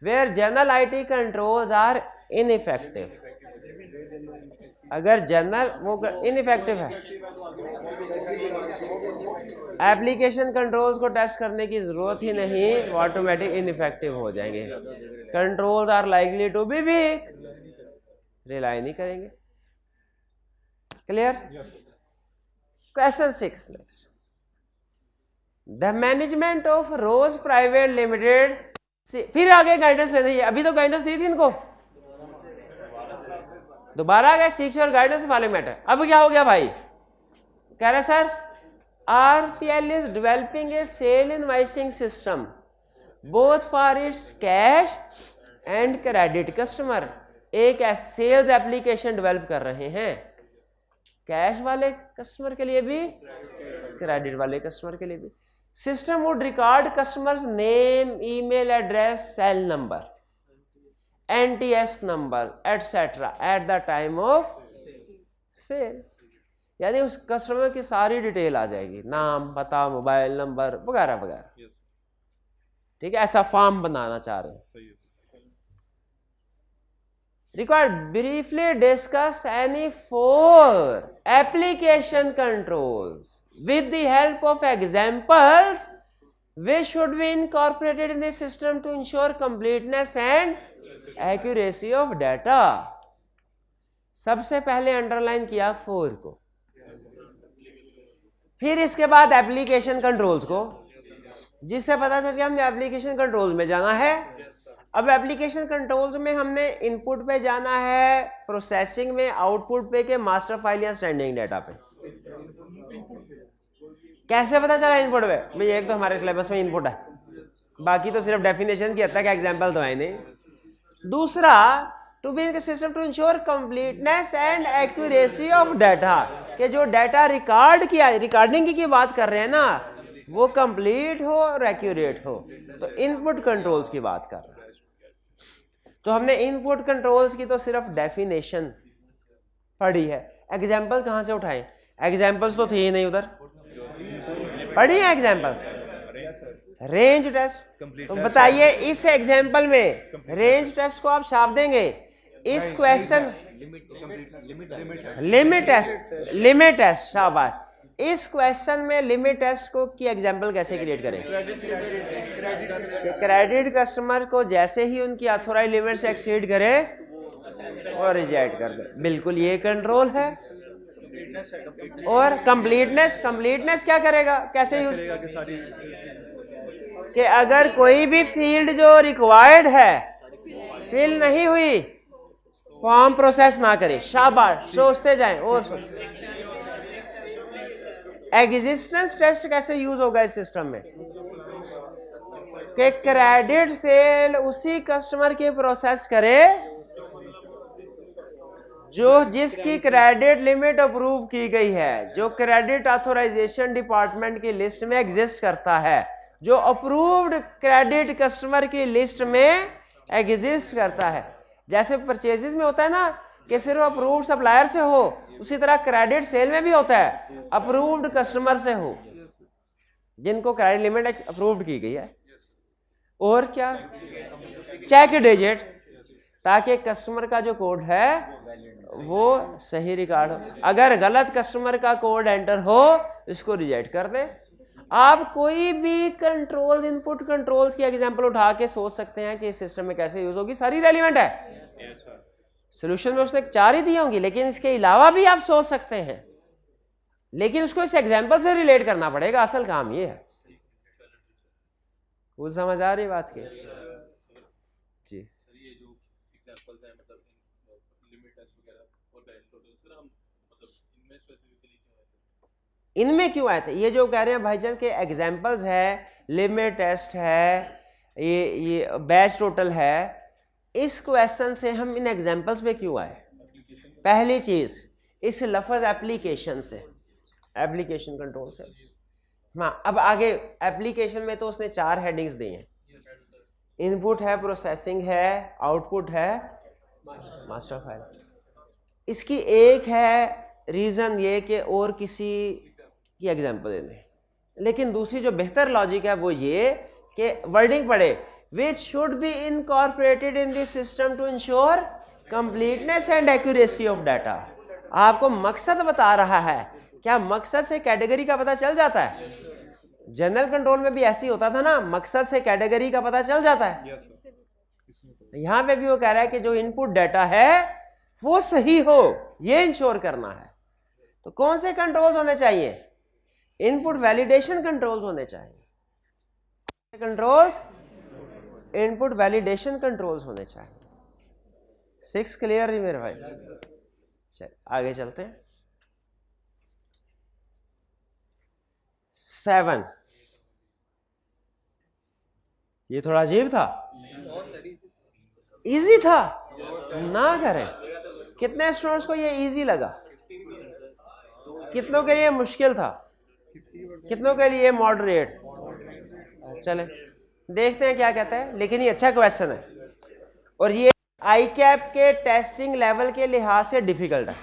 where general IT controls are ineffective. अगर जनरल वो इनइफेक्टिव है, एप्लीकेशन कंट्रोल्स को टेस्ट करने की जरूरत ही नहीं, वो ऑटोमेटिक इनइफेक्टिव हो जाएंगे। Controls are likely to be weak, rely नहीं करेंगे। Clear? Question 6 next, the management of Rose private limited. फिर आगे गाइडेंस लेनी है, अभी तो गाइडेंस दी थी इनको, दोबारा आ गए सीक्स और गाइडेंस वाले मैटर। अब क्या हो गया भाई? कह रहे sir RPL is developing a sale invoicing system both for its cash and credit customer। एक सेल्स एप्लीकेशन डेवलप कर रहे हैं, कैश वाले कस्टमर के लिए भी, क्रेडिट वाले कस्टमर के लिए भी। System would record customer's name, email address, cell number, NTS number etcetera at the time of sale. यानी उस कस्टमर की सारी डिटेल आ जाएगी, नाम, पता, मोबाइल नंबर वगैरह वगैरह। ठीक है, ऐसा फॉर्म बनाना चाह रहे हैं। Required briefly discuss any 4 application controls with the help of examples which should be incorporated in the system to ensure completeness and accuracy of data। सबसे पहले अंडरलाइन किया 4 को, फिर इसके बाद एप्लीकेशन कंट्रोल्स को, जिससे पता चल गया हमने एप्लीकेशन कंट्रोल्स में जाना है। अब एप्लीकेशन कंट्रोल्स में हमने इनपुट पे जाना है, प्रोसेसिंग में, आउटपुट पे के मास्टर फाइल या स्टैंडिंग डाटा पे। कैसे पता चला इनपुट पे? भाई एक तो हमारे सिलेबस में इनपुट है, बाकी तो सिर्फ डेफिनेशन की हद तक एग्जांपल तो है नहीं। दूसरा, to be in the system to ensure completeness and accuracy of data, कि जो डाटा रिकॉर्ड किया, रिकॉर्डिंग की बात कर रहे हैं ना, वो कंप्लीट हो और एक्यूरेट हो। तो इनपुट कंट्रोल्स की बात कर रहे हैं। तो हमने इनपुट कंट्रोल्स की तो सिर्फ डेफिनेशन पढ़ी है, एग्जांपल कहां से उठाएं? एग्जांपल्स तो थे ही नहीं उधर, पढ़ी है एग्जांपल्स? Range test. तो बताइए इस एग्जांपल में रेंज टेस्ट को आप छाप देंगे, इस क्वेश्चन लिमिट टेस्ट, शाबाश। इस क्वेश्चन में लिमिट टेस्ट को की एग्जांपल कैसे क्रिएट करें? क्रेडिट कस्टमर को जैसे ही उनकी ऑथोराइज्ड लिमिट से एक्सीड करे और रिजेक्ट कर दे, बिल्कुल ये कंट्रोल है। और कंप्लीटनेस क्या करेगा, कैसे यूज कि अगर कोई भी फील्ड जो रिक्वायर्ड है फिल नहीं हुई, फॉर्म प्रोसेस ना करे। शाबाश, सोचते जाएं और एग्जिस्टेंस टेस्ट कैसे यूज होगा इस सिस्टम में कि क्रेडिट सेल उसी कस्टमर की प्रोसेस करे जो जिसकी क्रेडिट लिमिट अप्रूव की गई है, जो क्रेडिट ऑथोराइजेशन डिपार्टमेंट की लिस्ट में एग्जिस्ट करता है, जो अप्रूव्ड क्रेडिट कस्टमर की लिस्ट में एग्जिस्ट करता है। जैसे परचेजेस में होता है ना कि सिर्फ अप्रूव्ड सप्लायर से हो, उसी तरह क्रेडिट सेल में भी होता है अप्रूव्ड कस्टमर से हो, जिनको क्रेडिट लिमिट अप्रूव्ड की गई है। और क्या, चेक डिजिट, ताकि कस्टमर का जो कोड है वो सही रिकॉर्ड हो। अगर गलत कस्टमर का कोड एंटर हो, इसको रिजेक्ट कर दे। आप कोई भी कंट्रोल्स, इनपुट कंट्रोल्स की एग्जांपल उठा के सोच सकते हैं कि इस सिस्टम में कैसे यूज होगी, सारी रेलिवेंट है। सोल्यूशन में उसने 4 ही दी होंगी, लेकिन इसके अलावा भी आप सोच सकते हैं, लेकिन उसको इस एग्जांपल से रिलेट करना पड़ेगा। असल काम ये है। कुछ समझ आ रही बात की? जी सर ये जो एग्जांपल्स हैं, मतलब लिमिट टेस्ट वगैरह और बैलेंस टोटल, सर हम मतलब इनमें स्पेसिफिकली क्यों है? इनमें क्यों आए थे? ये जो कह रहे हैं भाईजान के एग्जाम्पल्स है, लिमिट टेस्ट है, ये बैच टोटल है, इस क्वेश्चन से हम इन एग्जाम्पल्स में क्यों आए? पहली चीज इस लफ्ज एप्लीकेशन से, एप्लीकेशन कंट्रोल से। हाँ, अब आगे एप्लीकेशन में तो उसने 4 हेडिंग्स दी हैं, इनपुट है, प्रोसेसिंग है, आउटपुट है, मास्टर फाइल। इसकी एक है रीजन ये कि और किसी की एग्जांपल दे दें, लेकिन दूसरी जो बेहतर लॉजिक है वो ये कि वर्डिंग पढ़े, which should be incorporated in this system to ensure completeness and accuracy of data. आपको मकसद बता रहा है, क्या मकसद से कैटेगरी का पता चल जाता है? जनरल कंट्रोल में भी ऐसे ही होता था ना, मकसद से कैटेगरी का पता चल जाता है। यहां पे भी वो कह रहा है कि जो इनपुट डाटा है वो सही हो, ये इंश्योर करना है। तो कौन से कंट्रोल्स होने चाहिए? इनपुट वैलिडेशन कंट्रोल्स होने चाहिए। कंट्रोल्स इनपुट वैलिडेशन कंट्रोल्स होने चाहिए। 6 क्लियर है मेरे भाई? चल आगे चलते हैं। 7, ये थोड़ा अजीब था, इजी था ना करें। कितने स्टूडेंट्स को ये इजी लगा? कितनों के लिए मुश्किल था? कितनों के लिए मॉडरेट? चले देखते हैं क्या कहता है, लेकिन ये अच्छा क्वेश्चन है और ये आईकैप के टेस्टिंग लेवल के लिहाज से डिफिकल्ट है।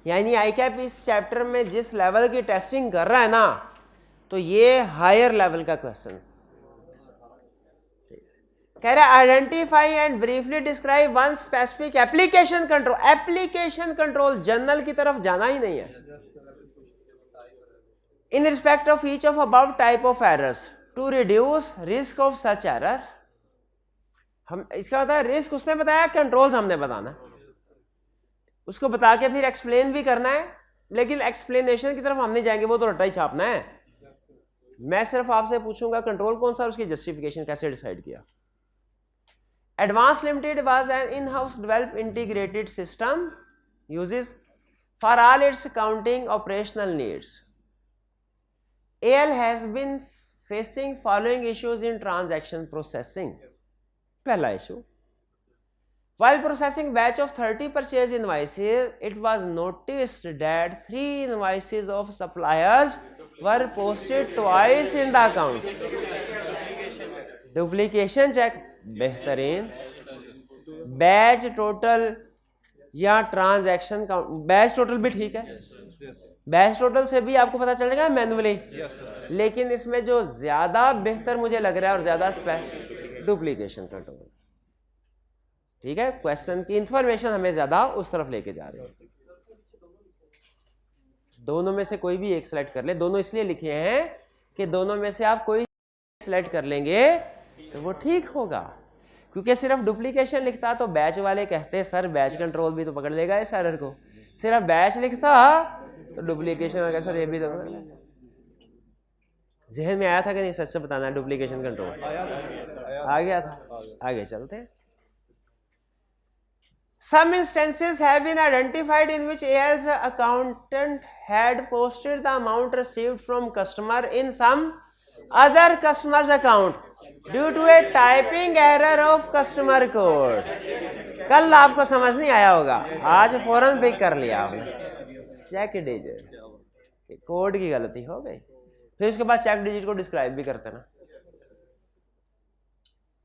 यानी आईकैप इस चैप्टर में जिस लेवल की टेस्टिंग कर रहा है ना, तो ये हायर लेवल का क्वेश्चन। कह रहा है identify and briefly describe one specific application control. Application control general की तरफ जाना ही नहीं है। In respect of each of above type of errors to reduce risk of such error. हम इसका बताया रिस्क उसने बताया, कंट्रोल्स हमने बताना, उसको बता के फिर एक्सप्लेन भी करना है, लेकिन एक्सप्लेनेशन की तरफ हम नहीं जाएंगे, वो तो रट्टा ही छापना है। मैं सिर्फ आपसे पूछूंगा कंट्रोल कौन सा, उसकी जस्टिफिकेशन कैसे डिसाइड किया। Advanced Limited was an in-house developed integrated system uses for all its accounting operational needs. AL has been facing following issues in transaction processing. पहला issue, while processing batch of 30 purchase invoices, it was noticed that 3 invoices of suppliers were posted twice in the account. Duplication check बेहतरीन। Batch total या transaction count, batch total भी ठीक है, batch total से भी आपको पता चलेगा मैन्युअली, लेकिन इसमें जो ज्यादा बेहतर मुझे लग रहा है और ज्यादा डुप्लीकेशन कंट्रोल। ठीक है, क्वेश्चन की इंफॉर्मेशन हमें ज्यादा उस तरफ लेके जा रही है। दोनों में से कोई भी एक सिलेक्ट कर ले, दोनों इसलिए लिखे हैं कि दोनों में से आप कोई सिलेक्ट कर लेंगे तो वो ठीक होगा, क्योंकि सिर्फ डुप्लीकेशन लिखता तो बैच वाले कहते सर बैच कंट्रोल भी तो पकड़ लेगा इस एरर को, सिर्फ बैच लिखता तो डुप्लीकेशन वगैरह सर ये भी तो पकड़ लेगा। जहन में आया था कि नहीं? सच से बताना, डुप्लीकेशन कंट्रोल आ गया था। आगे चलते हैं। Some instances have been identified in which AL's accountant had posted the amount received from customer in some other customer's account due to a typing error of customer code. कल आपको समझ नहीं आया होगा, आज फौरन पिक कर लिया आपने। चेक डिजिट कोड की गलती हो गई, फिर उसके बाद चेक डिजिट को डिस्क्राइब भी करते ना।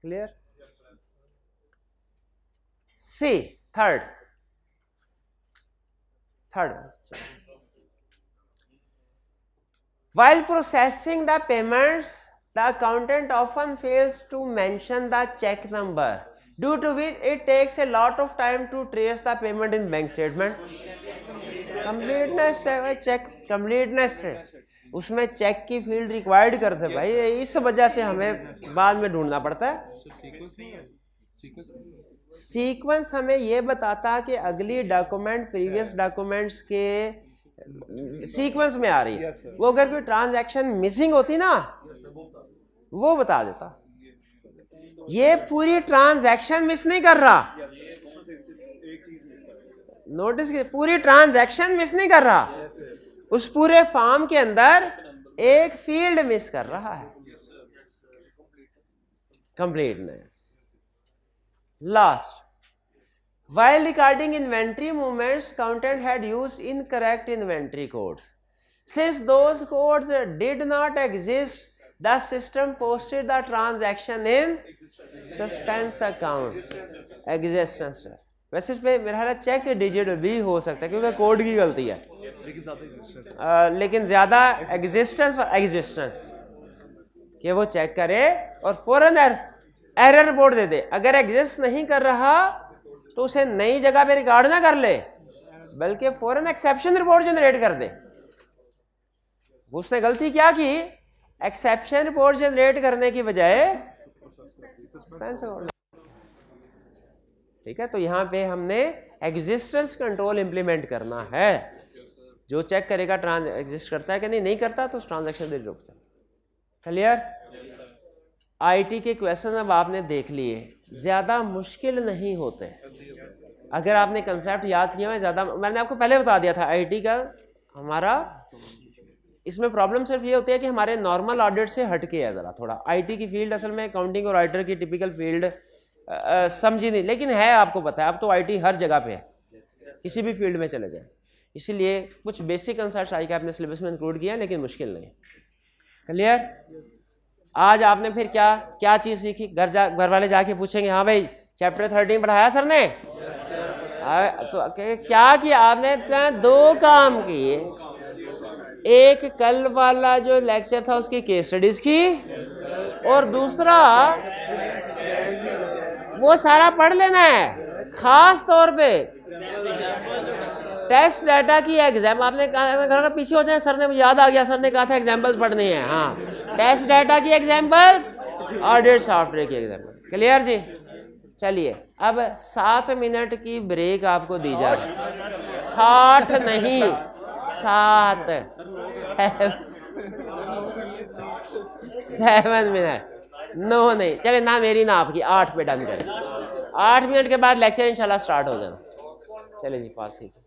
Clear? C third while processing the payments, the accountant often fails to mention the check number, due to which it takes a lot of time to trace the payment in bank statement. Completeness है check, completeness है, उसमें check की field required करते भाई, इस वजह से हमें बाद में ढूंढना पड़ता है। सीक्वेंस हमें ये बताता कि अगली डॉक्यूमेंट प्रीवियस डॉक्यूमेंट्स के सीक्वेंस में आ रही है। वो अगर कोई ट्रांजैक्शन मिसिंग होती ना वो बता देता। ये पूरी ट्रांजैक्शन मिस नहीं कर रहा, नोटिस की पूरी ट्रांजैक्शन मिस नहीं कर रहा, उस पूरे फॉर्म के अंदर एक फील्ड मिस कर रहा है, completeness. Last, while recording inventory movements, accountant had used incorrect inventory codes. Since those codes did not exist, the system posted the transaction in suspense account, existence। वैसे इस पे मेरा चेक डिजिट भी हो सकता है क्योंकि कोड की गलती है, लेकिन ज़्यादा एग्जिस्टेंस कि वो चेक करे और फौरन एरर रिपोर्ट दे दे। अगर एग्जिस्ट नहीं कर रहा तो उसे नई जगह पे रिकॉर्ड ना कर ले, बल्कि फौरन एक्सेप्शन रिपोर्ट जनरेट कर दे। उसने गलती क्या की, एक्सेप्शन रिपोर्ट जनरेट करने की बजाय ठीक है। तो यहां पे हमने एग्जिस्टेंस कंट्रोल इंप्लीमेंट करना है, जो चेक करेगा एग्जिस्ट करता है कि नहीं करता तो ट्रांजैक्शन भी रुक जाए। क्लियर? आईटी के क्वेश्चन अब आपने देख लिए, ज्यादा मुश्किल नहीं होते अगर आपने कंसेप्ट याद किया है। ज्यादा मैंने आपको पहले बता दिया था आईटी का हमारा, इसमें प्रॉब्लम सिर्फ ये होती है कि हमारे नॉर्मल ऑडिट से हटके है ज़रा थोड़ा। आईटी की फील्ड असल में अकाउंटिंग और ऑडिटर की टिपिकल फील्ड समझी नहीं, लेकिन है आपको पता है अब तो आईटी हर जगह पे है, किसी भी फील्ड में चले जाए। इसीलिए कुछ बेसिक कंसेप्ट आई के आपने सिलेबस में इंक्लूड किया, लेकिन मुश्किल नहीं। क्लियर? आज आपने फिर क्या क्या चीज़ सीखी? घर वाले जाके पूछेंगे हाँ भाई चैप्टर 13 पढ़ाया सर ने? तो क्या किया आपने? दो काम किए, एक कल वाला जो लेक्चर था उसकी केस स्टडीज की, और दूसरा वो सारा पढ़ लेना है। खास तौर पे टेस्ट डाटा की एग्जाम, आपने कहा घर का पीछे हो जाए, सर ने मुझे याद आ गया, सर ने कहा था एग्जाम्पल्स पढ़ने हैं। हाँ, टेस्ट डाटा की एग्जाम्पल्स, ऑडिट सॉफ्टवेयर की एग्जाम्पल। क्लियर जी? चलिए अब 7 मिनट की ब्रेक आपको दी जा रही है। 60 नहीं, 7 मिनट, 9 नहीं, चले ना मेरी ना आपकी, 8 पे डन करें। 8 मिनट के बाद लेक्चर इंशाल्लाह स्टार्ट हो जाना। चले जी, पास कीजिए।